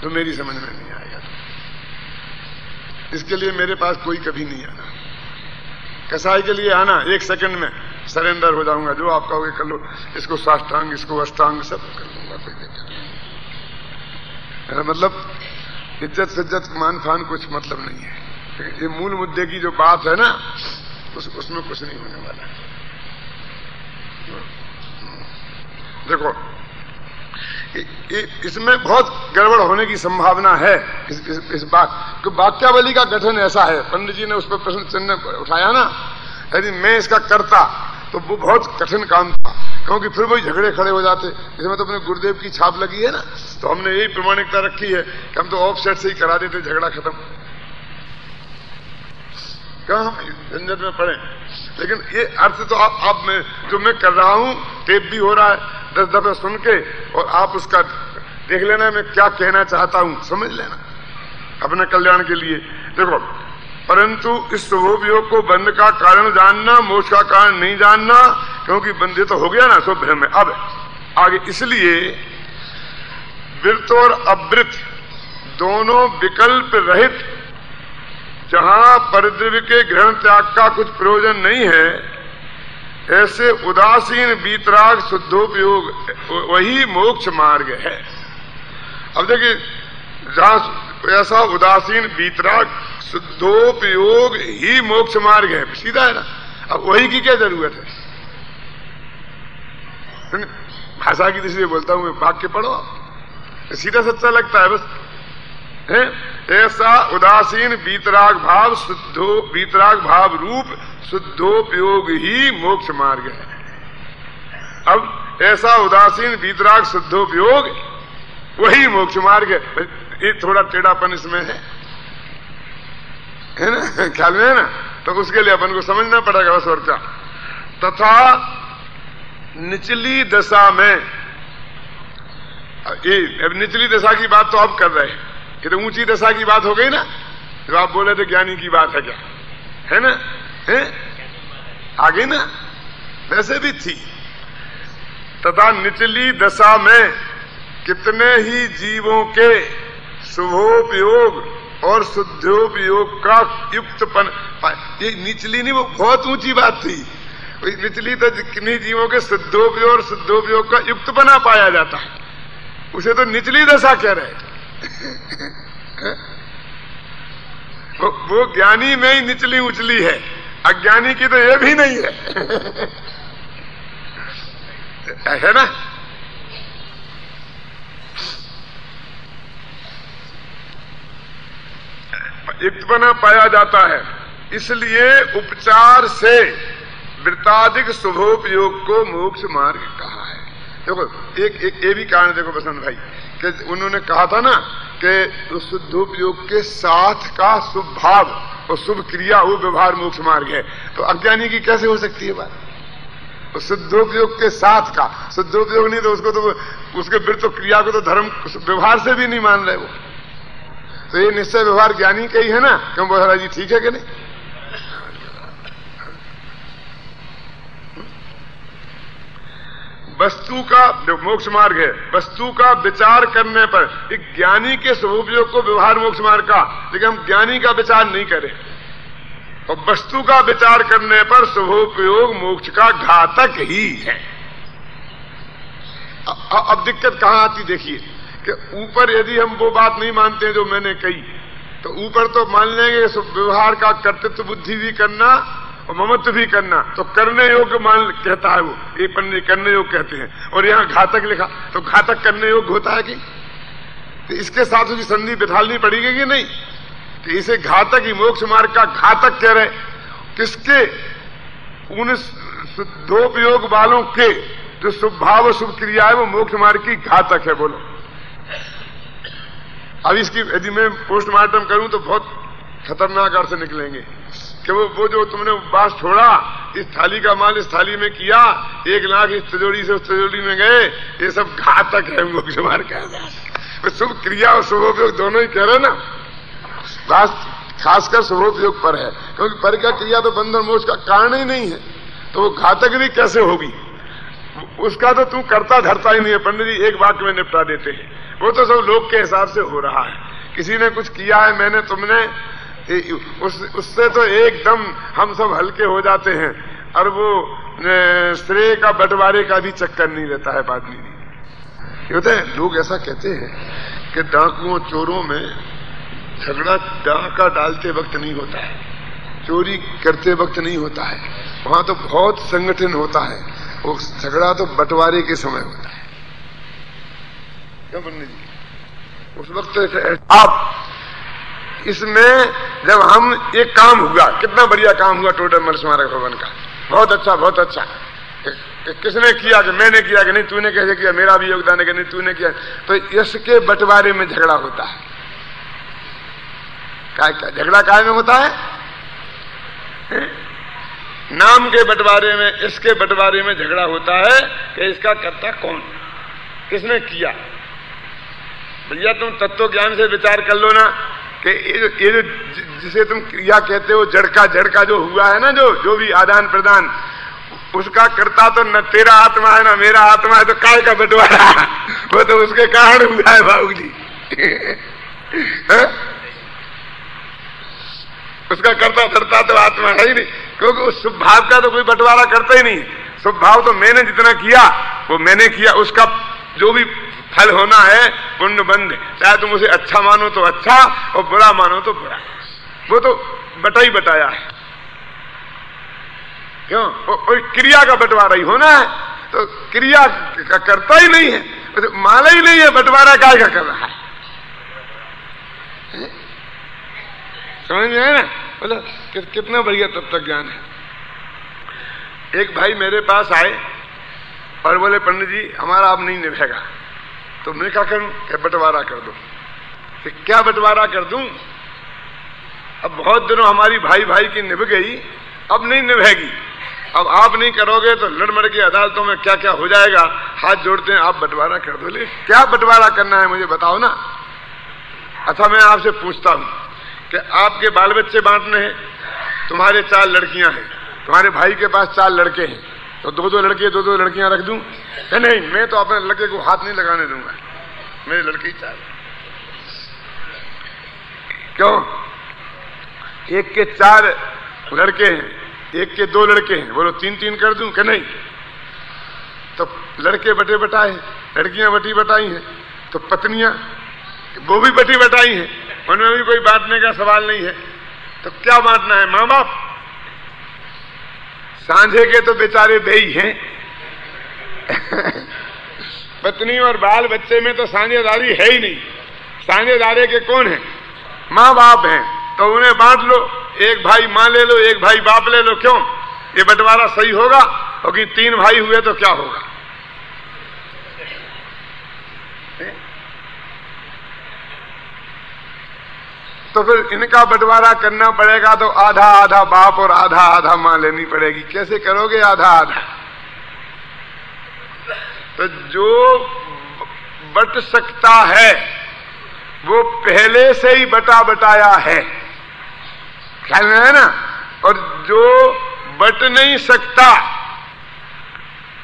तो मेरी समझ में नहीं आएगा। इसके लिए मेरे पास कोई कभी नहीं आना। कसाई के लिए आना 1 सेकंड में सरेंडर हो जाऊंगा, जो आप कहोगे कर लो, इसको साष्टांग इसको अष्टांग सब कर लूंगा, कोई दिक्कत नहीं। मेरा मतलब इज्जत फिज्जत मान फान कुछ मतलब नहीं है। ये मूल मुद्दे की जो बात है ना उसमें कुछ नहीं होने वाला। देखो इसमें बहुत गड़बड़ होने की संभावना है इस बात कि वाक्यावली का गठन ऐसा है। पंडित जी ने उस पर प्रश्न चिन्ह उठाया ना, यदि मैं इसका करता तो वो बहुत कठिन काम था, क्योंकि फिर वही झगड़े खड़े हो जाते। इसमें तो अपने गुरुदेव की छाप लगी है ना, तो हमने यही प्रमाणिकता रखी है कि हम तो ऑफसेट से ही करा देते, झगड़ा खत्म, कहां झंझट में पड़े। लेकिन ये अर्थ तो आप में जो मैं कर रहा हूं, टेप भी हो रहा है, 10 दफे सुन के, और आप उसका देख लेना मैं क्या कहना चाहता हूं, समझ लेना अपने कल्याण के लिए। देखो, परंतु इस शुभोपयोग को बंध का कारण जानना, मोक्ष का कारण नहीं जानना, क्योंकि बंधे तो हो गया ना, सो भ्रम है। अब आगे, इसलिए वृत्त और अवृत्त दोनों विकल्प रहित, जहां परिद्रव्य के ग्रहण त्याग का कुछ प्रयोजन नहीं है, ऐसे उदासीन वीतराग शुद्धोपयोग वही मोक्ष मार्ग है। अब देखिए, जहां ऐसा उदासीन वीतराग शुद्धोपयोग ही मोक्ष मार्ग है, सीधा है ना। अब वही की क्या जरूरत है? भाषा की दृष्टि से बोलता हूं, वाक्य पढ़ो, सीधा सच्चा लगता है बस है। ऐसा उदासीन वीतराग भाव वीतराग भाव रूप शुद्धोपयोग ही मोक्ष मार्ग है। अब ऐसा उदासीन वीतराग शुद्धोपयोग वही मोक्ष मार्ग है। ये थोड़ा टेढ़ापन इसमें है ना, ख्याल में है ना, तो उसके लिए अपन को समझना पड़ेगा बस, और क्या। तथा निचली दशा में, अब निचली दशा की बात तो आप कर रहे हैं, ये तो ऊंची दशा की बात हो गई ना, जो आप बोले थे ज्ञानी की बात है, क्या है ना, है आगे ना, वैसे भी थी। तथा निचली दशा में कितने ही जीवों के शुभोपयोग और शुद्धोपयोग का युक्तपन, ये निचली नहीं, वो बहुत ऊंची बात थी। निचली तो किन्हीं जीवों के शुद्धोपयोग और शुद्धोपयोग का युक्तपना पाया जाता है, उसे तो निचली दशा कह रहे। वो ज्ञानी में ही निचली उचली है, अज्ञानी की तो ये भी नहीं है है ना। युक्तपना पाया जाता है, इसलिए उपचार से वृत्ताधिक शुभोपयोग को मोक्ष मार्ग कहा है। देखो एक ये भी कारण देखो बसंत भाई, कि उन्होंने कहा था ना कि शुद्धोपयोग के साथ का शुभ भाव और शुभ क्रिया वो व्यवहार मोक्ष मार्ग है, तो अज्ञानी की कैसे हो सकती है बात? तो शुद्धोपयोग के साथ का, शुद्धोपयोग नहीं तो उसको तो उसके वृत्त क्रिया को तो धर्म व्यवहार से भी नहीं मान रहे वो, तो ये निश्चय व्यवहार ज्ञानी का ही है ना। क्यों बोला जी, ठीक है कि नहीं? वस्तु का जो मोक्ष मार्ग है, वस्तु का विचार करने पर एक ज्ञानी के स्वरूपयोग को व्यवहार मोक्ष मार्ग का, लेकिन हम ज्ञानी का विचार नहीं करें और वस्तु का विचार करने पर स्वरूपयोग मोक्ष का घातक ही है। अब दिक्कत कहां आती देखिए कि ऊपर यदि हम वो बात नहीं मानते जो मैंने कही तो ऊपर तो मान लेंगे व्यवहार का कर्तृत्व बुद्धि भी करना और ममत्व भी करना, तो करने योग्य मान कहता है वो, ये पन्ने करने योग्य कहते हैं, और यहाँ घातक लिखा तो घातक करने योग्य होता है कि? तो इसके साथ उसकी संधि बिठालनी पड़ेगी कि नहीं कि इसे घातक ही मोक्ष मार्ग का घातक कह रहे, किसके? उन दोपयोग वालों के जो शुभ भाव और शुभ क्रिया है वो मोक्ष मार्ग की घातक है। बोलो अब इसकी यदि मैं पोस्टमार्टम करूं तो बहुत खतरनाक अर्थ निकलेंगे कि वो जो तुमने उपवास छोड़ा, इस थाली का माल इस थाली में किया, 1 लाख इस तिजोरी से उस तिजोरी में गए, ये सब घातक है मोक्ष मार्ग का। शुभ क्रिया और शुभोपयोग दोनों ही कह रहे ना, खासकर शुभोपयोग पर है, क्योंकि पर का क्रिया तो बंधन मोक्ष का कारण ही नहीं है, तो वो घातक भी कैसे होगी? उसका तो तू करता धरता ही नहीं है। पंडित जी एक वाक्य में निपटा देते हैं, वो तो सब लोग के हिसाब से हो रहा है। किसी ने कुछ किया है, मैंने तुमने, उससे तो एकदम हम सब हल्के हो जाते हैं, और वो श्रेय का बंटवारे का भी चक्कर नहीं रहता है आदमी नहीं होते हैं। लोग ऐसा कहते हैं कि डाकुओं चोरों में झगड़ा डाका डालते वक्त नहीं होता है, चोरी करते वक्त नहीं होता है, वहां तो बहुत संगठन होता है, वो झगड़ा तो बंटवारे के समय होता है। क्या पंडित जी उस वक्त आप इसमें जब हम एक काम हुआ, कितना बढ़िया काम हुआ टोटल मल स्मारक भवन का, बहुत अच्छा बहुत अच्छा, किसने किया कि मैंने किया कि नहीं तूने कैसे किया, मेरा भी योगदान है कि नहीं तूने किया, तो इसके बंटवारे में झगड़ा होता है। क्या झगड़ा काय में होता है? नाम के बंटवारे में, इसके बंटवारे में झगड़ा होता है कि इसका कर्ता कौन, किसने किया। भैया तुम तत्व ज्ञान से विचार कर लो ना कि ये जो जिसे तुम क्रिया कहते हो, जड़ का जो हुआ है ना, जो भी आदान प्रदान, उसका कर्ता तो न तेरा आत्मा है ना मेरा आत्मा है, तो काय का बंटवारा? वो तो उसके कारण हुआ है बाबू जी। उसका कर्ता धरता तो आत्मा है ही नहीं, क्योंकि उस शुभ भाव का तो कोई बंटवारा करता ही नहीं। शुभ भाव तो मैंने जितना किया वो मैंने किया, उसका जो भी फल होना है पुण्य बंध, चाहे तुम उसे अच्छा मानो तो अच्छा और बुरा मानो तो बुरा, वो तो बटा ही बटाया है। क्यों? और क्रिया का बंटवारा ही होना है, तो क्रिया का करता ही नहीं है, तो माला ही नहीं है, बंटवारा काय का कर रहा है? समझ में आए ना? बोलो कितना बढ़िया तब तक ज्ञान है। एक भाई मेरे पास आए और बोले पंडित जी हमारा अब नहीं निभेगा, तो मैं क्या करूं? क्या बंटवारा कर दो। क्या बंटवारा कर दूं? अब बहुत दिनों हमारी भाई भाई की निभ गई, अब नहीं निभेगी, अब आप नहीं करोगे तो लड़ मड़ के अदालतों में क्या क्या हो जाएगा। हाथ जोड़ते हैं, आप बंटवारा कर दो। ले क्या बंटवारा करना है मुझे बताओ ना। अच्छा मैं आपसे पूछता हूं कि आपके बाल बच्चे बांटने हैं, तुम्हारे 4 लड़कियां हैं, तुम्हारे भाई के पास 4 लड़के हैं, तो 2-2 लड़के 2-2 लड़कियां रख दूं? नहीं, मैं तो अपने लड़के को हाथ नहीं लगाने दूंगा, मेरे लड़के ही 4। क्यों? एक के 4 लड़के हैं, एक के 2 लड़के हैं, बोलो 3-3 कर दूं कि नहीं? तो लड़के बटे बटाए हैं, लड़कियां बटी बटाई हैं, तो पत्नियां वो भी बटी बटाई हैं, उनमें भी कोई बांटने का सवाल नहीं है। तो क्या बांटना है? मां बाप सांझे के तो बेचारे बेई हैं। पत्नी और बाल बच्चे में तो साझेदारी है ही नहीं। साझेदारे के कौन है? मां बाप हैं, तो उन्हें बांट लो, एक भाई मां ले लो, एक भाई बाप ले लो। क्यों? ये बंटवारा सही होगा? क्योंकि 3 भाई हुए तो क्या होगा? तो फिर इनका बंटवारा करना पड़ेगा, तो आधा आधा बाप और आधा आधा मां लेनी पड़ेगी। कैसे करोगे आधा आधा? तो जो बट सकता है वो पहले से ही बटा बटाया है, ख्याल में है ना? और जो बट नहीं सकता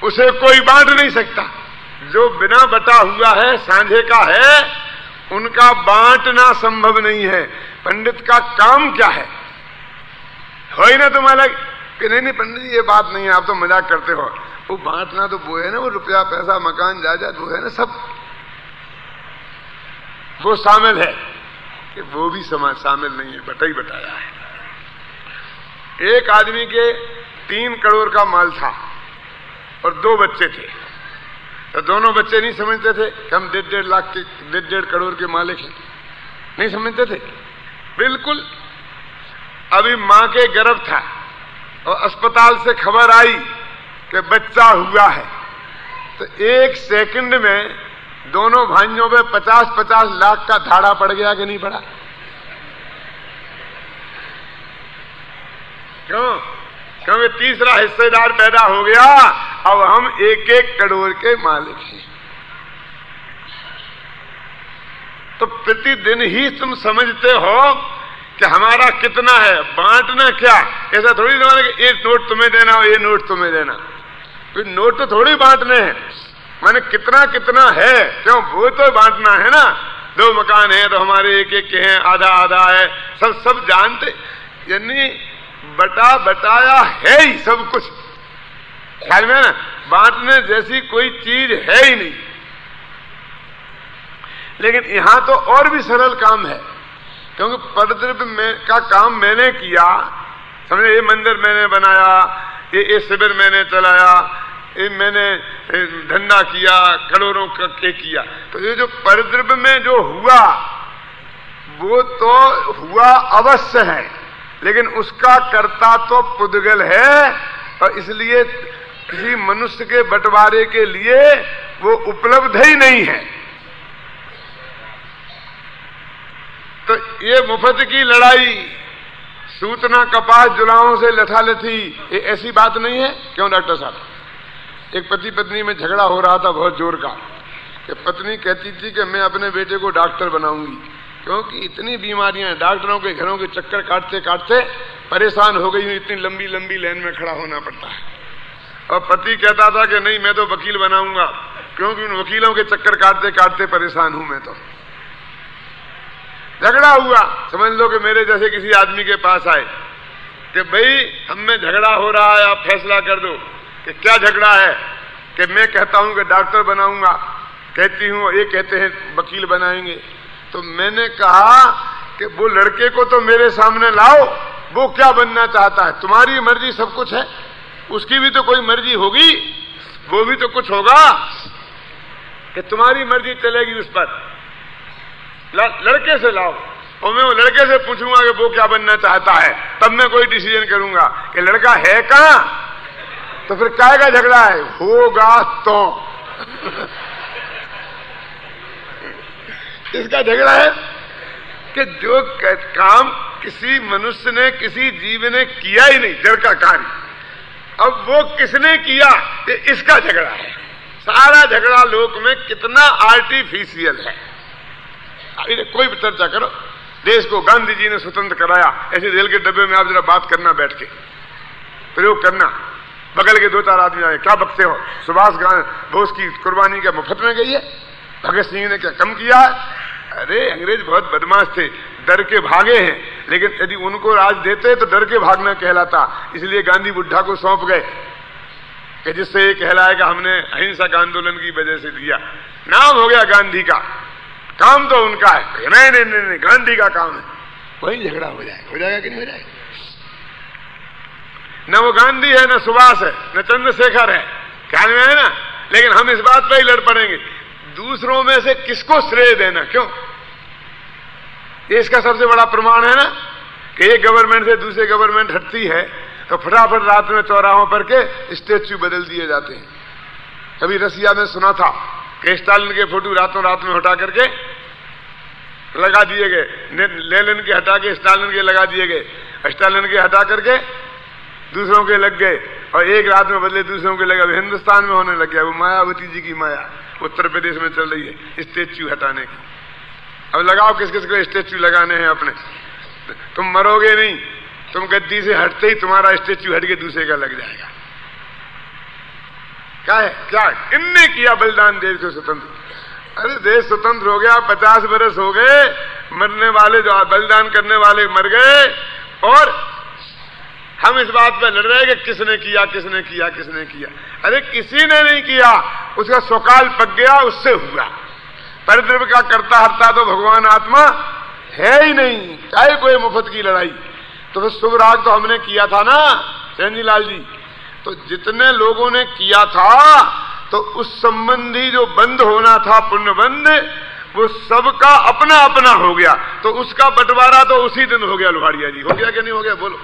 उसे कोई बांट नहीं सकता। जो बिना बटा हुआ है, सांझे का है, उनका बांटना संभव नहीं है। पंडित का काम क्या है? हो ही ना तुम अलग कि नहीं पंडित जी ये बात नहीं है, आप तो मजाक करते हो। वो बांटना तो वो है ना, वो रुपया पैसा मकान जायदाद वो है ना, सब वो शामिल है। कि वो भी समाज शामिल नहीं है, बटा ही बटाया है। एक आदमी के 3 करोड़ का माल था और 2 बच्चे थे। तो दोनों बच्चे नहीं समझते थे कि हम 1.5 लाख के 1.5 करोड़ के मालिक हैं, नहीं समझते थे बिल्कुल। अभी मां के गर्भ था और अस्पताल से खबर आई कि बच्चा हुआ है, तो 1 सेकंड में दोनों भाइयों पे 50-50 लाख का धाड़ा पड़ गया कि नहीं पड़ा? क्यों? क्योंकि तीसरा हिस्सेदार पैदा हो गया। अब हम 1-1 करोड़ के मालिक हैं। तो प्रतिदिन ही तुम समझते हो कि हमारा कितना है, बांटना क्या? ऐसा थोड़ी ना कि ये नोट तुम्हें देना और ये नोट तुम्हें देना। तो नोट तो थोड़ी बांटने हैं, माने कितना कितना है, क्यों वो तो बांटना है ना। 2 मकान है तो हमारे 1-1 के हैं, आधा आधा है, सब जानते। यानी बटा बटाया है ही सब कुछ, ख्याल में ना। बांटने जैसी कोई चीज है ही नहीं। लेकिन यहां तो और भी सरल काम है, क्योंकि परद्रव्य का काम मैंने किया, समझे। ये मंदिर मैंने बनाया, ये शिविर मैंने चलाया, ये मैंने धंधा किया, करोड़ों के किया। तो ये जो परद्रव्य में जो हुआ वो तो हुआ अवश्य है, लेकिन उसका कर्ता तो पुद्गल है, और इसलिए किसी मनुष्य के बंटवारे के लिए वो उपलब्ध ही नहीं है। तो ये मुफ्त की लड़ाई, सूतना कपास जुलाओं से लठालठी, ये ऐसी बात नहीं है। क्यों डॉक्टर साहब? एक पति पत्नी में झगड़ा हो रहा था बहुत जोर का, कि पत्नी कहती थी कि मैं अपने बेटे को डॉक्टर बनाऊंगी, क्योंकि इतनी बीमारियां, डॉक्टरों के घरों के चक्कर काटते काटते परेशान हो गई हूं, इतनी लंबी लंबी लाइन में खड़ा होना पड़ता है। और पति कहता था कि नहीं मैं तो वकील बनाऊंगा, क्योंकि उन वकीलों के चक्कर काटते काटते परेशान हूं मैं तो। झगड़ा हुआ, समझ लो कि मेरे जैसे किसी आदमी के पास आए कि भाई हम में झगड़ा हो रहा है, आप फैसला कर दो कि क्या झगड़ा है। कि मैं कहता हूं कि डॉक्टर बनाऊंगा, कहती हूं ये कहते हैं वकील बनाएंगे। तो मैंने कहा कि वो लड़के को तो मेरे सामने लाओ, वो क्या बनना चाहता है? तुम्हारी मर्जी सब कुछ है, उसकी भी तो कोई मर्जी होगी, वो भी तो कुछ होगा कि तुम्हारी मर्जी चलेगी उस पर। लड़के से लाओ, और मैं वो लड़के से पूछूंगा कि वो क्या बनना चाहता है, तब मैं कोई डिसीजन करूंगा कि लड़का है कहां। तो फिर काय का झगड़ा है? होगा तो इसका झगड़ा है कि जो काम किसी मनुष्य ने, किसी जीव ने किया ही नहीं, जड़ का कार्य, अब वो किसने किया, ये इसका झगड़ा है। सारा झगड़ा लोक में कितना आर्टिफिशियल है। अभी कोई भी चर्चा करो, देश को गांधी जी ने स्वतंत्र कराया, ऐसे रेल के डब्बे में आप जरा बात करना, बैठ के प्रयोग करना, बगल के 2-4 आदमी आए, क्या बकते हो, सुभाष बोस की कुर्बानी क्या मुफ्त में गई है? भगत सिंह ने क्या कम किया है? अरे अंग्रेज बहुत बदमाश थे, डर के भागे हैं, लेकिन यदि उनको राज देते तो डर के भागना कहलाता। इसलिए गांधी बुढ़ा को सौंप गए कि जिससे ये कहलाएगा हमने अहिंसक आंदोलन की वजह से दिया, नाम हो गया गांधी का, काम तो उनका है। नहीं, गांधी का काम है। वही झगड़ा हो जाएगा कि नहीं हो जाएगा? न वो गांधी है, न सुभाष है, न चंद्रशेखर है, ख्याल में है ना। लेकिन हम इस बात पर ही लड़ पड़ेंगे, दूसरों में से किसको श्रेय देना। क्यों? ये इसका सबसे बड़ा प्रमाण है ना कि एक गवर्नमेंट से दूसरे गवर्नमेंट हटती है तो फटाफट रात में चौराहों पर के स्टेच्यू बदल दिए जाते हैं। कभी रसिया में सुना था कि स्टालिन के फोटो रातों रात में हटा करके लगा दिए गए, लेनिन के हटा के स्टालिन के लगा दिए गए, स्टालिन के हटा करके दूसरों के लग गए, और एक रात में बदले दूसरों के लगे। हिंदुस्तान में होने लग गया वो मायावती जी की माया, उत्तर प्रदेश में चल रही है स्टेच्यू हटाने की। अब लगाओ किस किस को स्टेच्यू लगाने हैं अपने, तुम मरोगे नहीं, तुम गद्दी से हटते ही तुम्हारा स्टेच्यू हट के दूसरे का लग जाएगा। क्या है? क्या इनने किया बलिदान देश को स्वतंत्र? अरे देश स्वतंत्र हो गया, 50 बरस हो गए, मरने वाले जो बलिदान करने वाले मर गए, और हम इस बात पर लड़ रहे हैं कि किसने किया किसने किया किसने किया। अरे किसी ने नहीं किया, उसका स्वकाल पक गया, उससे हुआ। परिद्रव्य का करता हरता तो भगवान आत्मा है ही नहीं, चाहे कोई मुफ्त की लड़ाई। तो फिर शुभ राग तो हमने किया था ना चंजी लाल जी। तो जितने लोगों ने किया था, तो उस संबंधी जो बंद होना था पुण्य बंद, वो सबका अपना अपना हो गया। तो उसका बंटवारा तो उसी दिन हो गया। लोहाड़िया जी, हो गया कि नहीं हो गया? बोलो।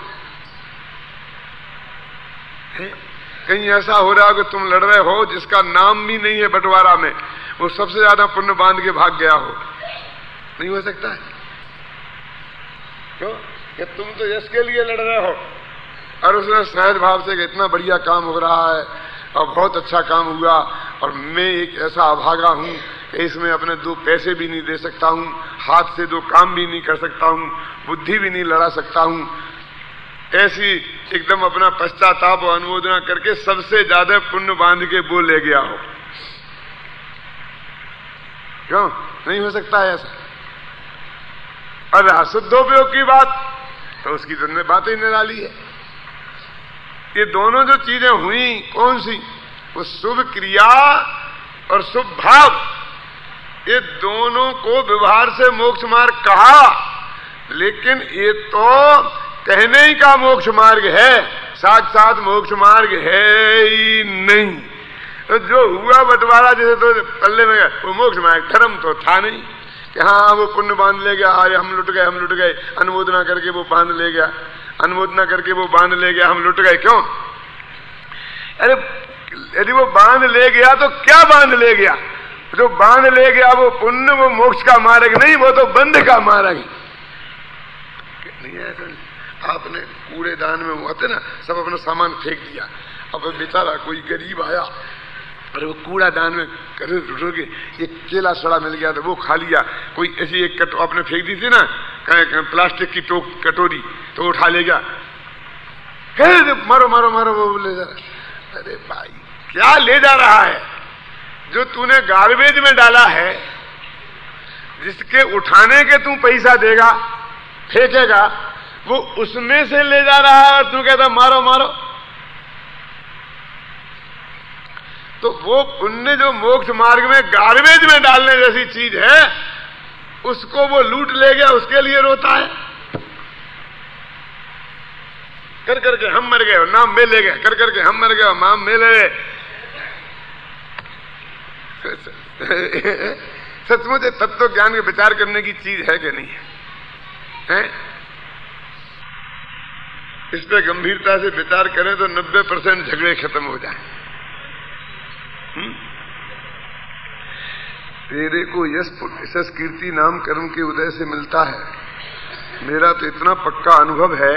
कहीं ऐसा हो रहा है कि तुम लड़ रहे हो जिसका नाम भी नहीं है बंटवारा में, वो सबसे ज्यादा पुण्य बांध के भाग गया हो? नहीं हो सकता है। क्यों? कि तुम तो यश के लिए लड़ रहे हो, और उसने सहज भाव से कि इतना बढ़िया काम हो रहा है और बहुत अच्छा काम हुआ, और मैं एक ऐसा अभागा हूं कि इसमें अपने 2 पैसे भी नहीं दे सकता हूं, हाथ से 2 काम भी नहीं कर सकता हूं, बुद्धि भी नहीं लड़ा सकता हूं। ऐसी एकदम अपना पश्चाताप और अनुमोदना करके सबसे ज्यादा पुण्य बांध के वो ले गया हो। क्यों नहीं हो सकता है ऐसा? और शुद्धोपयोग की बात तो उसकी तो बात ही निराली है। ये दोनों जो चीजें हुई कौन सी? वो शुभ क्रिया और शुभ भाव, ये दोनों को व्यवहार से मोक्ष मार्ग कहा, लेकिन ये तो कहने ही का मोक्ष मार्ग है, साक्षात मोक्ष मार्ग है ही नहीं। तो जो हुआ बंटवारा जैसे तो पल्ले में गया, वो मोक्ष मार्ग धर्म तो था नहीं कि हाँ वो पुण्य बांध ले गया, आए हम लुट गए, अनुमोदना करके वो बांध ले गया, अनुमोदना करके वो बांध ले गया, हम लुट गए। क्यों? अरे यदि वो बांध ले गया तो क्या बांध ले गया? जो बांध ले गया वो पुण्य, वो मोक्ष का मार्ग नहीं, वो तो बंध का मार्ग नहीं है। आपने कूड़ेदान में होते ना, सब अपना सामान फेंक दिया, अब बेचारा कोई गरीब आया, अरे वो कूड़ादान में रुके, एक केला सड़ा मिल गया तो वो खा लिया, कोई ऐसी एक आपने फेंक दी थी ना प्लास्टिक की कटोरी, तो उठा ले गया, मारो मारो मारो वो ले जा रहा। अरे भाई क्या ले जा रहा है? जो तूने गार्बेज में डाला है, जिसके उठाने के तू पैसा देगा, फेंकेगा, वो उसमें से ले जा रहा है, और तू कहता मारो मारो। तो वो पुण्य जो मोक्ष मार्ग में गार्बेज में डालने जैसी चीज है, उसको वो लूट ले गया, उसके लिए रोता है। कर करके हम मर गए, नाम में ले गए, कर करके हम मर गए, नाम में ले गए। सचमुच तत्व ज्ञान के विचार करने की चीज है कि नहीं है? इस पे गंभीरता से विचार करें तो 90% झगड़े खत्म हो जाए। तेरे को यश कीर्ति नाम कर्म के उदय से मिलता है। मेरा तो इतना पक्का अनुभव है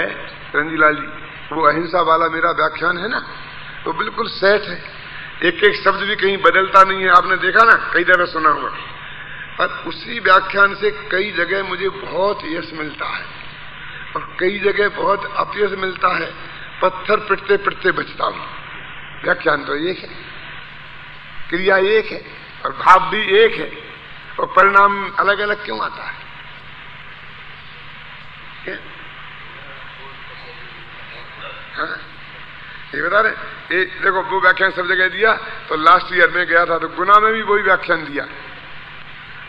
रंजीलाल जी, वो अहिंसा वाला मेरा व्याख्यान है ना, वो बिल्कुल सेट है, एक एक शब्द भी कहीं बदलता नहीं है। आपने देखा ना, कई जगह सुना हुआ, और उसी व्याख्यान से कई जगह मुझे बहुत यश मिलता है और कई जगह बहुत अपयश मिलता है। पत्थर पिटते पिटते बचता हूं। व्याख्यान तो एक है, क्रिया एक है, और भाव भी एक है, और परिणाम अलग अलग क्यों आता है? हाँ? ये बता रहे, ये देखो वो व्याख्यान सब जगह दिया, तो लास्ट ईयर में गया था तो गुना में भी वही व्याख्यान दिया।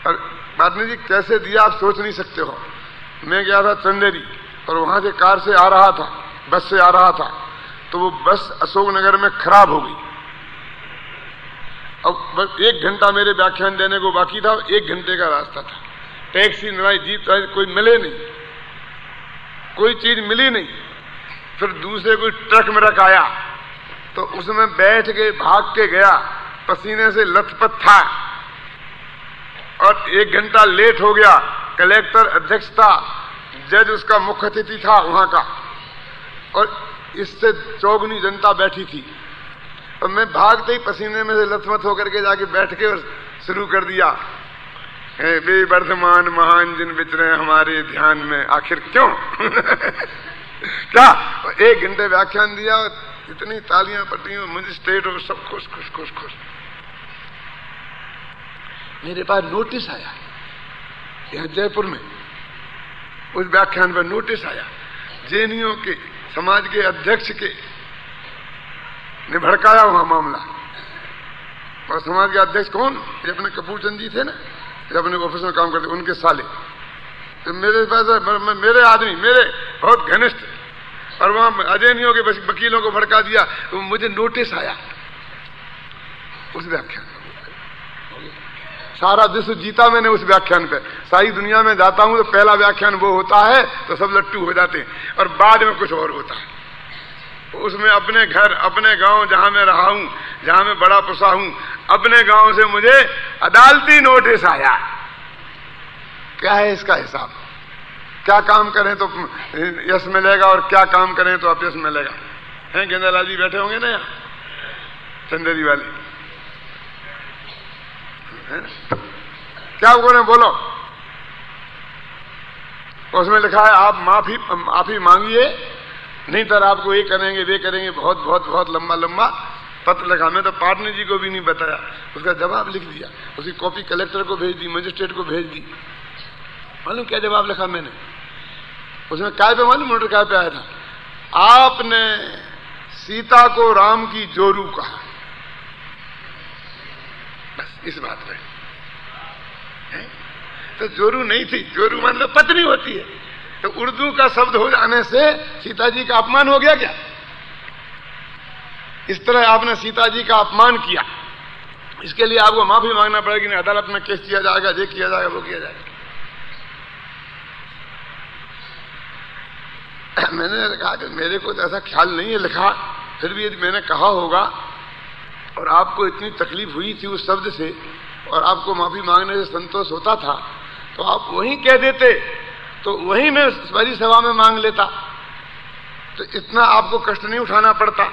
और बादनी जी कैसे दिया आप सोच नहीं सकते हो। मैं गया था चंदेरी, और वहां से कार से आ रहा था, बस से आ रहा था, तो वो बस अशोकनगर में खराब हो गई। अब बस 1 घंटा मेरे व्याख्यान देने को बाकी था, 1 घंटे का रास्ता था। टैक्सी नवाई जीप कोई मिले नहीं, कोई चीज मिली नहीं। फिर दूसरे कोई ट्रक में रख आया, तो उसमें बैठ के भाग के गया, पसीने से लथपथ था, और 1 घंटा लेट हो गया। कलेक्टर अध्यक्ष था, जज उसका मुख्य अतिथि था वहां का, और इससे चौगुनी जनता बैठी थी। और मैं भागते ही पसीने में से लथपथ होकर के जाके बैठ के शुरू कर दिया, वे वर्धमान महान जिन विचरे हमारे ध्यान में। आखिर क्यों? क्या 1 घंटे व्याख्यान दिया, इतनी तालियां पड़ती हैं, मजिस्ट्रेट और सब खुश खुश खुश खुश। मेरे पास नोटिस आया यहाँ जयपुर में, उस व्याख्यान पर नोटिस आया, जैनियों के समाज के अध्यक्ष के ने भड़काया हुआ मामला। और समाज के अध्यक्ष कौन? ये अपने कपूर चंद जी थे ना, जो अपने ऑफिस में काम करते, उनके साले। तो मेरे पास मेरे आदमी, मेरे बहुत घनिष्ठ, और वहां अजैनियों के वकीलों को भड़का दिया। तो मुझे नोटिस आया उस व्याख्यान, सारा विश्व जीता मैंने उस व्याख्यान पे। सारी दुनिया में जाता हूं तो पहला व्याख्यान वो होता है तो सब लट्टू हो जाते हैं, और बाद में कुछ और होता है। उसमें अपने घर, अपने गांव जहां मैं रहा हूं, जहां मैं बड़ा पुसा हूं, अपने गांव से मुझे अदालती नोटिस आया। क्या है इसका हिसाब? क्या काम करें तो यश मिलेगा और क्या काम करें तो अपयश मिलेगा? हैं गेंदालाल जी बैठे होंगे ना यहाँ, चंदेरी वाली, क्या बोले? बोलो। उसमें लिखा है आप माफी मांगिए, नहीं तो आपको ये करेंगे वे करेंगे, बहुत बहुत बहुत लंबा लंबा पत्र लिखा। मैं तो पाटनी जी को भी नहीं बताया, उसका जवाब लिख दिया, उसकी कॉपी कलेक्टर को भेज दी, मजिस्ट्रेट को भेज दी। मालूम क्या जवाब लिखा मैंने उसमें? काय पे मालूम? नोटिस काय पे आया था? आपने सीता को राम की जोरू कहा, बस इस बात पे। तो जोरू नहीं थी, जोरू मतलब पत्नी होती है। तो उर्दू का शब्द हो जाने से सीता जी का अपमान हो गया क्या? इस तरह आपने सीता जी का अपमान किया, इसके लिए आपको माफी मांगना पड़ेगी। नहीं अदालत में केस किया जाएगा, ये किया जाएगा, वो किया जाएगा। मैंने कहा कि मेरे को तो ऐसा ख्याल नहीं है लिखा, फिर भी यदि मैंने कहा होगा और आपको इतनी तकलीफ हुई थी उस शब्द से और आपको माफी मांगने से संतोष होता था तो आप वहीं कह देते, तो वहीं मैं बड़ी सभा में मांग लेता, तो इतना आपको कष्ट नहीं उठाना पड़ता।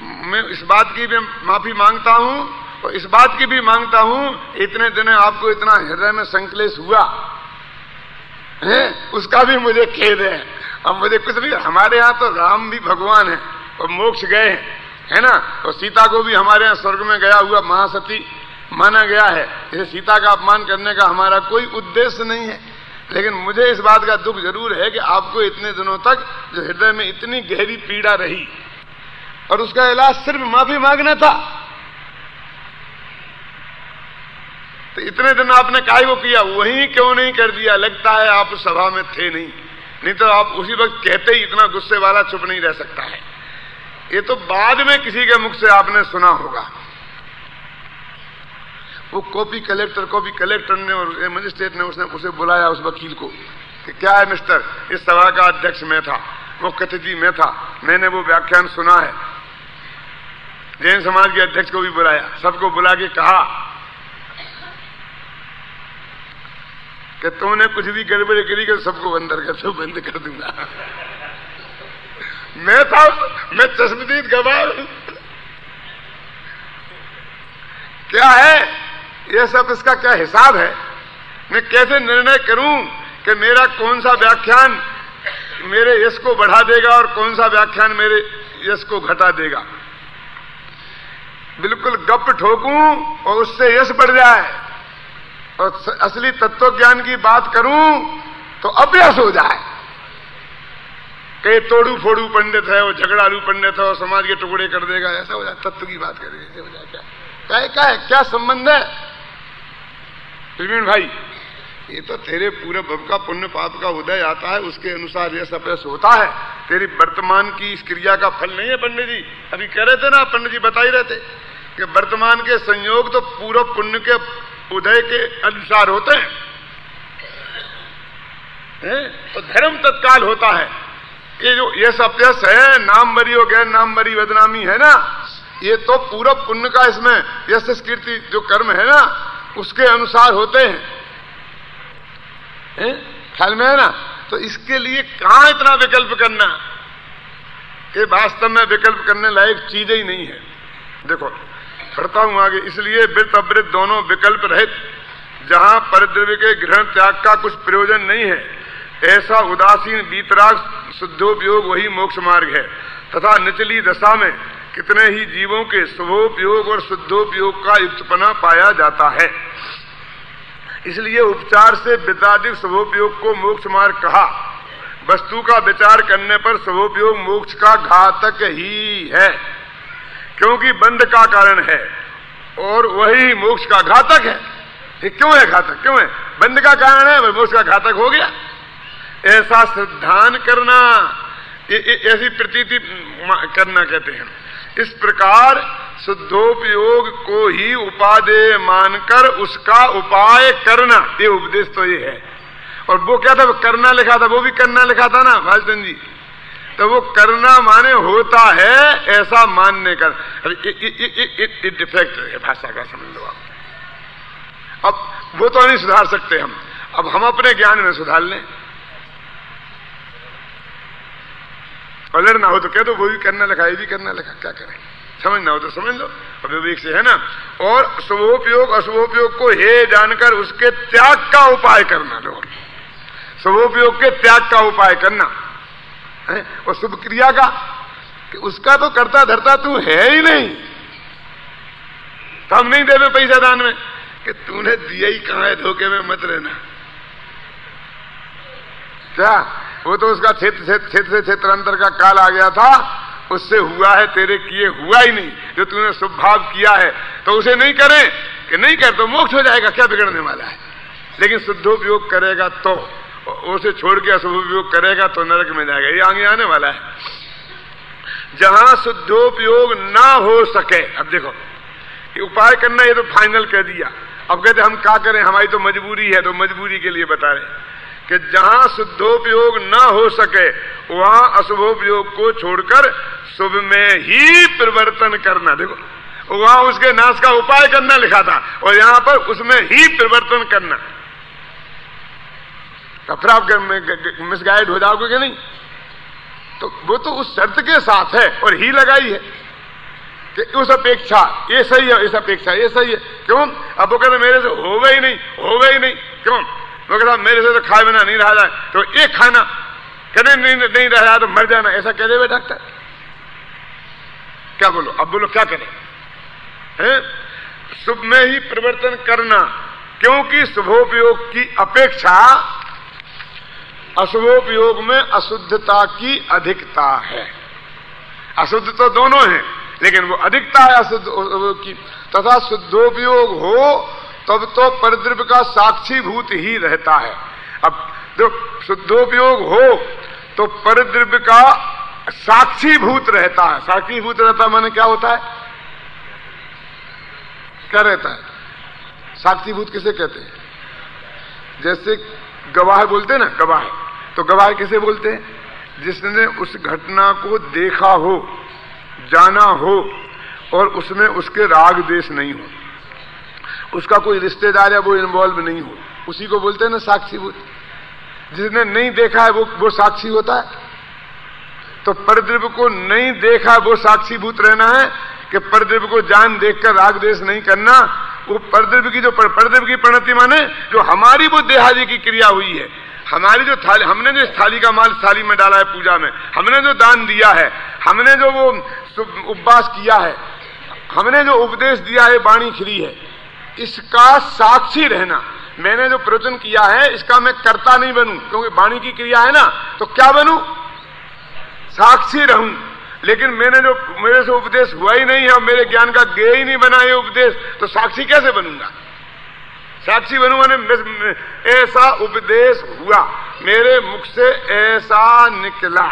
मैं इस बात की भी माफी मांगता हूं और इस बात की भी मांगता हूं, इतने दिन आपको इतना हृदय में संकलेश हुआ है, उसका भी मुझे खेद है। अब मुझे कुछ नहीं, हमारे यहाँ तो राम भी भगवान है और मोक्ष गए है ना, और सीता को भी हमारे यहाँ स्वर्ग में गया हुआ महासती माना गया है। इसे सीता का अपमान करने का हमारा कोई उद्देश्य नहीं है, लेकिन मुझे इस बात का दुख जरूर है कि आपको इतने दिनों तक जो हृदय में इतनी गहरी पीड़ा रही और उसका इलाज सिर्फ माफी मांगना था, तो इतने दिन आपने काहे को किया? वही क्यों नहीं कर दिया? लगता है आप उस सभा में थे नहीं तो आप उसी वक्त कहते ही इतना गुस्से वाला चुप नहीं रह सकता है। ये तो बाद में किसी के मुख से आपने सुना होगा। वो कॉपी कलेक्टर ने और मजिस्ट्रेट ने उसे बुलाया उस वकील को कि क्या है मिस्टर, इस सभा का अध्यक्ष मैं था, मुख्य अतिथि मैं था, मैंने वो व्याख्यान सुना है। जैन समाज के अध्यक्ष को भी बुलाया, सबको बुला के कहा कि तुमने कुछ भी गड़बड़ी करी कि सबको अंदर कर, सब बंद कर दूंगा। मैं चश्मदीद गवाह। क्या है ये सब? इसका क्या हिसाब है? मैं कैसे निर्णय करूं कि मेरा कौन सा व्याख्यान मेरे यश को बढ़ा देगा और कौन सा व्याख्यान मेरे यश को घटा देगा? बिल्कुल गप ठोकूं और उससे यश बढ़ जाए और असली तत्व ज्ञान की बात करूं तो अपयश हो जाए। कई तोड़ू फोड़ू पंडित है, वो झगड़ालू पंडित है और समाज के टुकड़े कर देगा, ऐसा हो जाए। तत्व की बात करें ऐसे हो जाए। क्या संबंध है? प्रवीण भाई, ये तो तेरे पूरे भव का पुण्य पाप का उदय आता है, उसके अनुसार यह अपयश होता है। तेरी वर्तमान की इस क्रिया का फल नहीं है। पंडित जी अभी कह रहे थे ना, पंडित जी बता ही रहे थे कि वर्तमान के संयोग तो पूर्व पुण्य के उदय के अनुसार होते हैं, तो धर्म तत्काल होता है। ये जो यश अपयश है, नाम बरी और गैर नाम बरी बदनामी है ना, ये तो पूर्व पुण्य का इसमें यश कीर्ति जो कर्म है ना उसके अनुसार होते हैं। ख्याल में है ना? तो इसके लिए कहां इतना विकल्प करना? ये वास्तव में विकल्प करने लायक चीज ही नहीं है। देखो पढ़ता हूं आगे, इसलिए वृत्त अवृत्त दोनों विकल्प रहित, जहां परद्रव्य के ग्रहण त्याग का कुछ प्रयोजन नहीं है, ऐसा उदासीन वीतराग शुद्धोपयोग वही मोक्ष मार्ग है। तथा निचली दशा में कितने ही जीवों के शुभोपयोग और शुद्धोपयोग का युक्तपना पाया जाता है। इसलिए उपचार से विदाधिक शुभोपयोग को मोक्ष मार्ग कहा। वस्तु का विचार करने पर शुभोपयोग मोक्ष का घातक ही है, क्योंकि बंध का कारण है और वही मोक्ष का घातक है। ये क्यों है घातक? क्यों है? बंध का कारण है और मोक्ष का घातक हो गया। ऐसा सिद्धांत करना, ऐसी प्रतीति करना कहते हैं। इस प्रकार शुद्धोपयोग को ही उपादेय मानकर उसका उपाय करना, ये उपदेश तो ये है। और वो क्या था? वो करना लिखा था, वो भी करना लिखा था ना भालचंद जी। तो वो करना माने होता है ऐसा मानने का डिफेक्ट है भाषा का, समझ लो आप। अब वो तो नहीं सुधार सकते हम, अब हम अपने ज्ञान में सुधार लें। और लड़ना हो तो कह दो वो भी करना लिखा, ये भी करना लिखा, क्या करें? समझना हो तो समझ लो, और विवेक से, है ना। और शुभोपयोग अशुभोपयोग को हे जानकर उसके त्याग का उपाय करना। लो, शुभोपयोग के त्याग का उपाय करना है, और शुभ क्रिया का कि उसका तो करता धरता तू है ही नहीं, तो हम नहीं देवे पैसा दान में, कि तूने दिया ही कहां है, धोखे में मत रहना। क्या वो तो उसका क्षेत्र से क्षेत्रांतर का काल आ गया था, उससे हुआ है, तेरे किए हुआ ही नहीं। जो तूने शुभ भाव किया है तो उसे नहीं करे, कि नहीं कर तो मोक्ष हो जाएगा, क्या बिगड़ने वाला है। लेकिन शुद्धोपयोग करेगा तो, उसे छोड़ के अशुभोपयोग करेगा तो नरक में जाएगा। ये आगे आने वाला है। जहां शुद्धोपयोग ना हो सके, अब देखो ये उपाय करना, ये तो फाइनल कह दिया। अब कहते हम क्या करें, हमारी तो मजबूरी है, तो मजबूरी के लिए बता रहे कि जहां शुद्धोपयोग ना हो सके वहां अशुभोपयोग को छोड़कर शुभ में ही परिवर्तन करना। देखो वहां उसके नाश का उपाय करना लिखा था, और यहां पर उसमें ही परिवर्तन करना। तो फिर आप मिसगाइड हो जाओगे कि नहीं? तो वो तो उस शर्त के साथ है, और ही लगाई है कि उस अपेक्षा ये सही है, इस अपेक्षा ये सही है। क्यों? अब वो कहते मेरे से होगा ही नहीं, होगा ही नहीं। क्यों? वो कहता मेरे से तो खाए बिना नहीं रहा जाए, तो एक खाना, कहते नहीं रह रहा तो मर जाना, ऐसा कह दे डॉक्टर। क्या बोलो? अब बोलो क्या करें? शुभ में ही परिवर्तन करना, क्योंकि शुभोपयोग की अपेक्षा अशुभोपयोग में अशुद्धता की अधिकता है। अशुद्ध तो दोनों हैं, लेकिन वो अधिकता है अशुद्ध की। तथा शुद्धोपयोग हो तब तो परद्रव्य का साक्षीभूत ही रहता है। अब जो शुद्धोपयोग हो तो परद्रव्य का साक्षीभूत रहता है। साक्षीभूत रहता माने क्या होता है? क्या रहता है? साक्षीभूत किसे कहते हैं? जैसे गवाह बोलते हैं ना, गवाह, तो गवाह किसे बोलते हैं? जिसने उस घटना को देखा हो, जाना हो, और उसमें उसके राग द्वेष नहीं हो, उसका कोई रिश्तेदार या वो इन्वॉल्व नहीं हो, उसी को बोलते हैं ना साक्षीभूत। जिसने नहीं देखा है वो साक्षी होता है। तो परद्रव्य को नहीं देखा वो साक्षीभूत रहना है, कि परद्रव्य को जान देखकर राग द्वेष नहीं करना। वो परद्रव्य की जो परद्रव्य की परिणति माने जो हमारी वो देहादि की क्रिया हुई है, हमारी जो थाली, हमने जो थाली का माल थाली में डाला है पूजा में, हमने जो दान दिया है, हमने जो वो उपवास किया है, हमने जो उपदेश दिया है, वाणी खिली है, इसका साक्षी रहना। मैंने जो प्रवचन किया है इसका मैं कर्ता नहीं बनूं, क्योंकि वाणी की क्रिया है ना, तो क्या बनूं? साक्षी रहूं। लेकिन मैंने जो मेरे से उपदेश हुआ ही नहीं है और मेरे ज्ञान का गेय ही नहीं बना ये उपदेश, तो साक्षी कैसे बनूंगा? साक्षी बनूंगा नहीं, ऐसा उपदेश हुआ, मेरे मुख से ऐसा निकला।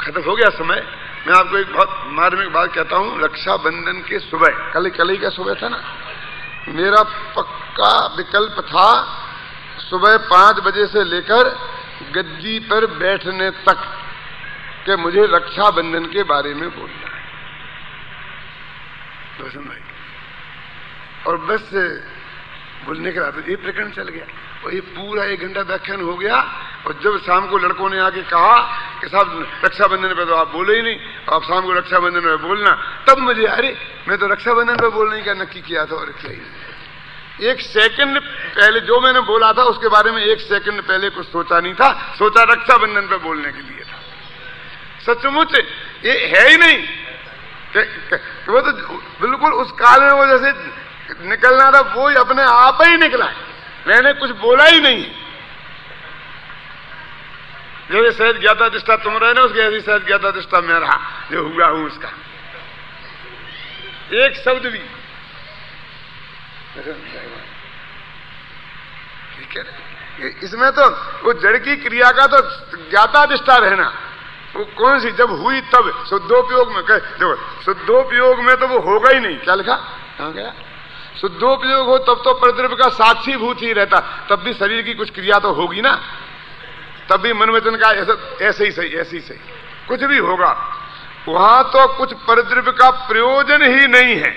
खत्म हो गया समय। मैं आपको एक बहुत मार्मिक बात कहता हूं। रक्षाबंधन के सुबह, कल ही का सुबह था ना, मेरा पक्का विकल्प था सुबह 5 बजे से लेकर गद्दी पर बैठने तक कि मुझे रक्षाबंधन के बारे में बोलना है, रोशन भाई। और बस बोलने के बाद ये प्रकरण चल गया, और ये पूरा 1 घंटा व्याख्यान हो गया। और जब शाम को लड़कों ने आके कहा कि साहब रक्षाबंधन पे तो आप बोले ही नहीं, आप शाम को रक्षाबंधन में बोलना, तब मुझे अरे मैं तो रक्षाबंधन पे बोलने का नक्की किया था, और एक सेकंड पहले जो मैंने बोला था उसके बारे में एक सेकंड पहले कुछ सोचा नहीं था, सोचा रक्षाबंधन पे बोलने के लिए था। सचमुच ये है ही नहीं कि वो तो बिल्कुल उस काल में वो जैसे निकलना था वो ही अपने आप ही निकला है, मैंने कुछ बोला ही नहीं। जैसे सहज ज्ञाता दृष्टा तुम रहे ना, उसके ऐसी सहज ज्ञाता दृष्टा मैं रहा, जो हुआ हूं उसका एक शब्द भी। ठीक है, इसमें तो वो जड़ की क्रिया का तो ज्ञाता दृष्टा रहना, वो कौन सी जब हुई तब शुद्धोपयोग में देखो, शुद्धोपयोग में तो वो होगा ही नहीं। क्या लिखा, कहां गया? शुद्धोपयोग हो तब तो प्रतिद्रव्य का साक्षी भूत ही रहता, तब भी शरीर की कुछ क्रिया तो होगी ना, तब भी मन वचन का ऐसे ही सही, ऐसे ही सही कुछ भी होगा। वहां तो कुछ परिद्रव्य का प्रयोजन ही नहीं है।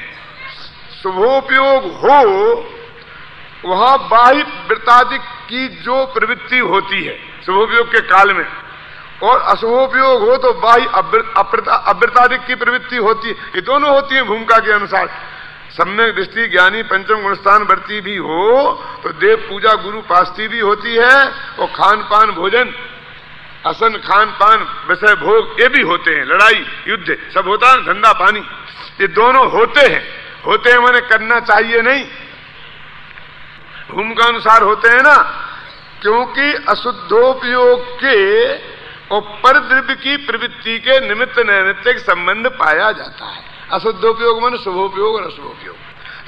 शुभोपयोग हो वहां बाह्य वृत्तादि की जो प्रवृत्ति होती है शुभोपयोग के काल में, और अशुभोपयोग हो तो बाह्य अवृत्तादिक की प्रवृत्ति होती है। ये दोनों होती है भूमिका के अनुसार। सम्यक दृष्टि ज्ञानी पंचम गुणस्थान वर्ती भी हो तो देव पूजा गुरु पास्ती भी होती है, और खान पान भोजन असन खान पान विषय भोग ये भी होते हैं, लड़ाई युद्ध सब होता है, धंधा पानी ये दोनों होते हैं मैंने करना चाहिए नहीं, भूमिका अनुसार होते हैं ना, क्योंकि अशुद्धोपयोग के और परद्रव्य की प्रवृत्ति के निमित्त नैमित्तिक संबंध पाया जाता है। अशुद्धोपयोग माने शुभोपयोग और अशुभोपयोग,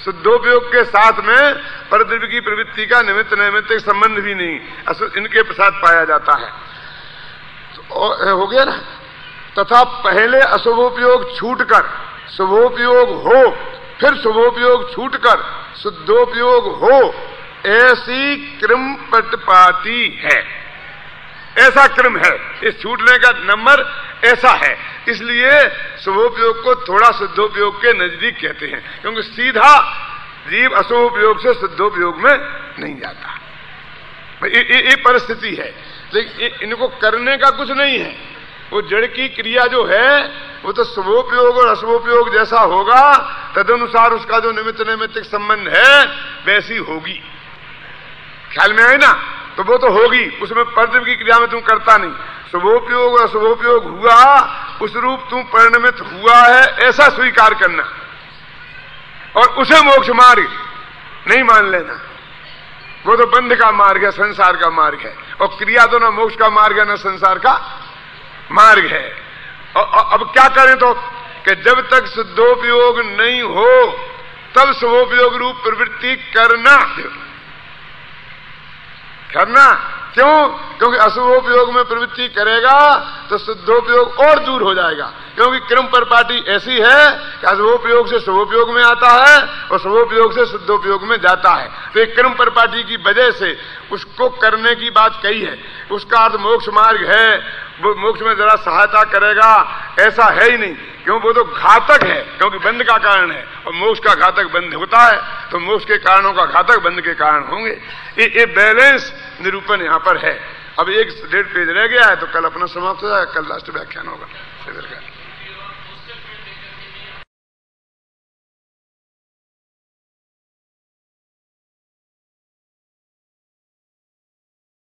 शुद्धोपयोग के साथ में परद्रव्य की प्रवृत्ति का निमित्त नैमित्तिक संबंध भी नहीं, इनके साथ पाया जाता है। तो हो गया ना। तथा पहले अशुभोपयोग छूटकर शुभोपयोग हो, फिर शुभोपयोग छूटकर शुद्धोपयोग हो, ऐसी क्रम प्रतिपाती है, ऐसा क्रम है, इस छूटने का नंबर ऐसा है। इसलिए शुभोपयोग को थोड़ा शुद्धोपयोग के नजदीक कहते हैं, क्योंकि सीधा जीव अशुभोपयोग से शुद्धोपयोग में नहीं जाता। ये परिस्थिति है, लेकिन इनको करने का कुछ नहीं है। वो जड़ की क्रिया जो है वो तो शुभोपयोग और अशुभोपयोग जैसा होगा, तदनुसार उसका जो निमित्त नैमित्तिक संबंध है वैसी होगी। ख्याल में आए ना, तो वो तो होगी, उसमें परद्रव्य की क्रिया में तुम करता नहीं। शुभोपयोग और अशुभोपयोग हुआ, उस रूप तुम परिणमित हुआ है ऐसा स्वीकार करना, और उसे मोक्ष मार्ग नहीं मान लेना। वो तो बंध का मार्ग है, संसार का मार्ग है, और क्रिया तो ना मोक्ष का मार्ग है ना संसार का मार्ग है। और अब क्या करें तो कि जब तक शुद्धोपयोग नहीं हो तब शुभोपयोग रूप प्रवृत्ति करना। क्यों? क्योंकि अशुभोपयोग में प्रवृत्ति करेगा तो शुद्धोपयोग और दूर हो जाएगा, क्योंकि क्रम परिपाटी ऐसी है कि अशुभोपयोग से शुभोपयोग में आता है और शुभोपयोग से शुद्धोपयोग में जाता है। तो एक क्रम परिपाटी की वजह से उसको करने की बात कही है। उसका अर्थ मोक्ष मार्ग है, वो मोक्ष में जरा सहायता करेगा ऐसा है ही नहीं, क्यों? वो तो घातक है, क्योंकि बंध का कारण है, और मोक्ष का घातक बंध होता है, तो मोक्ष के कारणों का घातक बंध के कारण होंगे। ये बैलेंस निरूपण यहाँ पर है। अब 1.5 पेज रह गया है, तो कल अपना समाप्त हो जाएगा, कल लास्ट व्याख्यान होगा।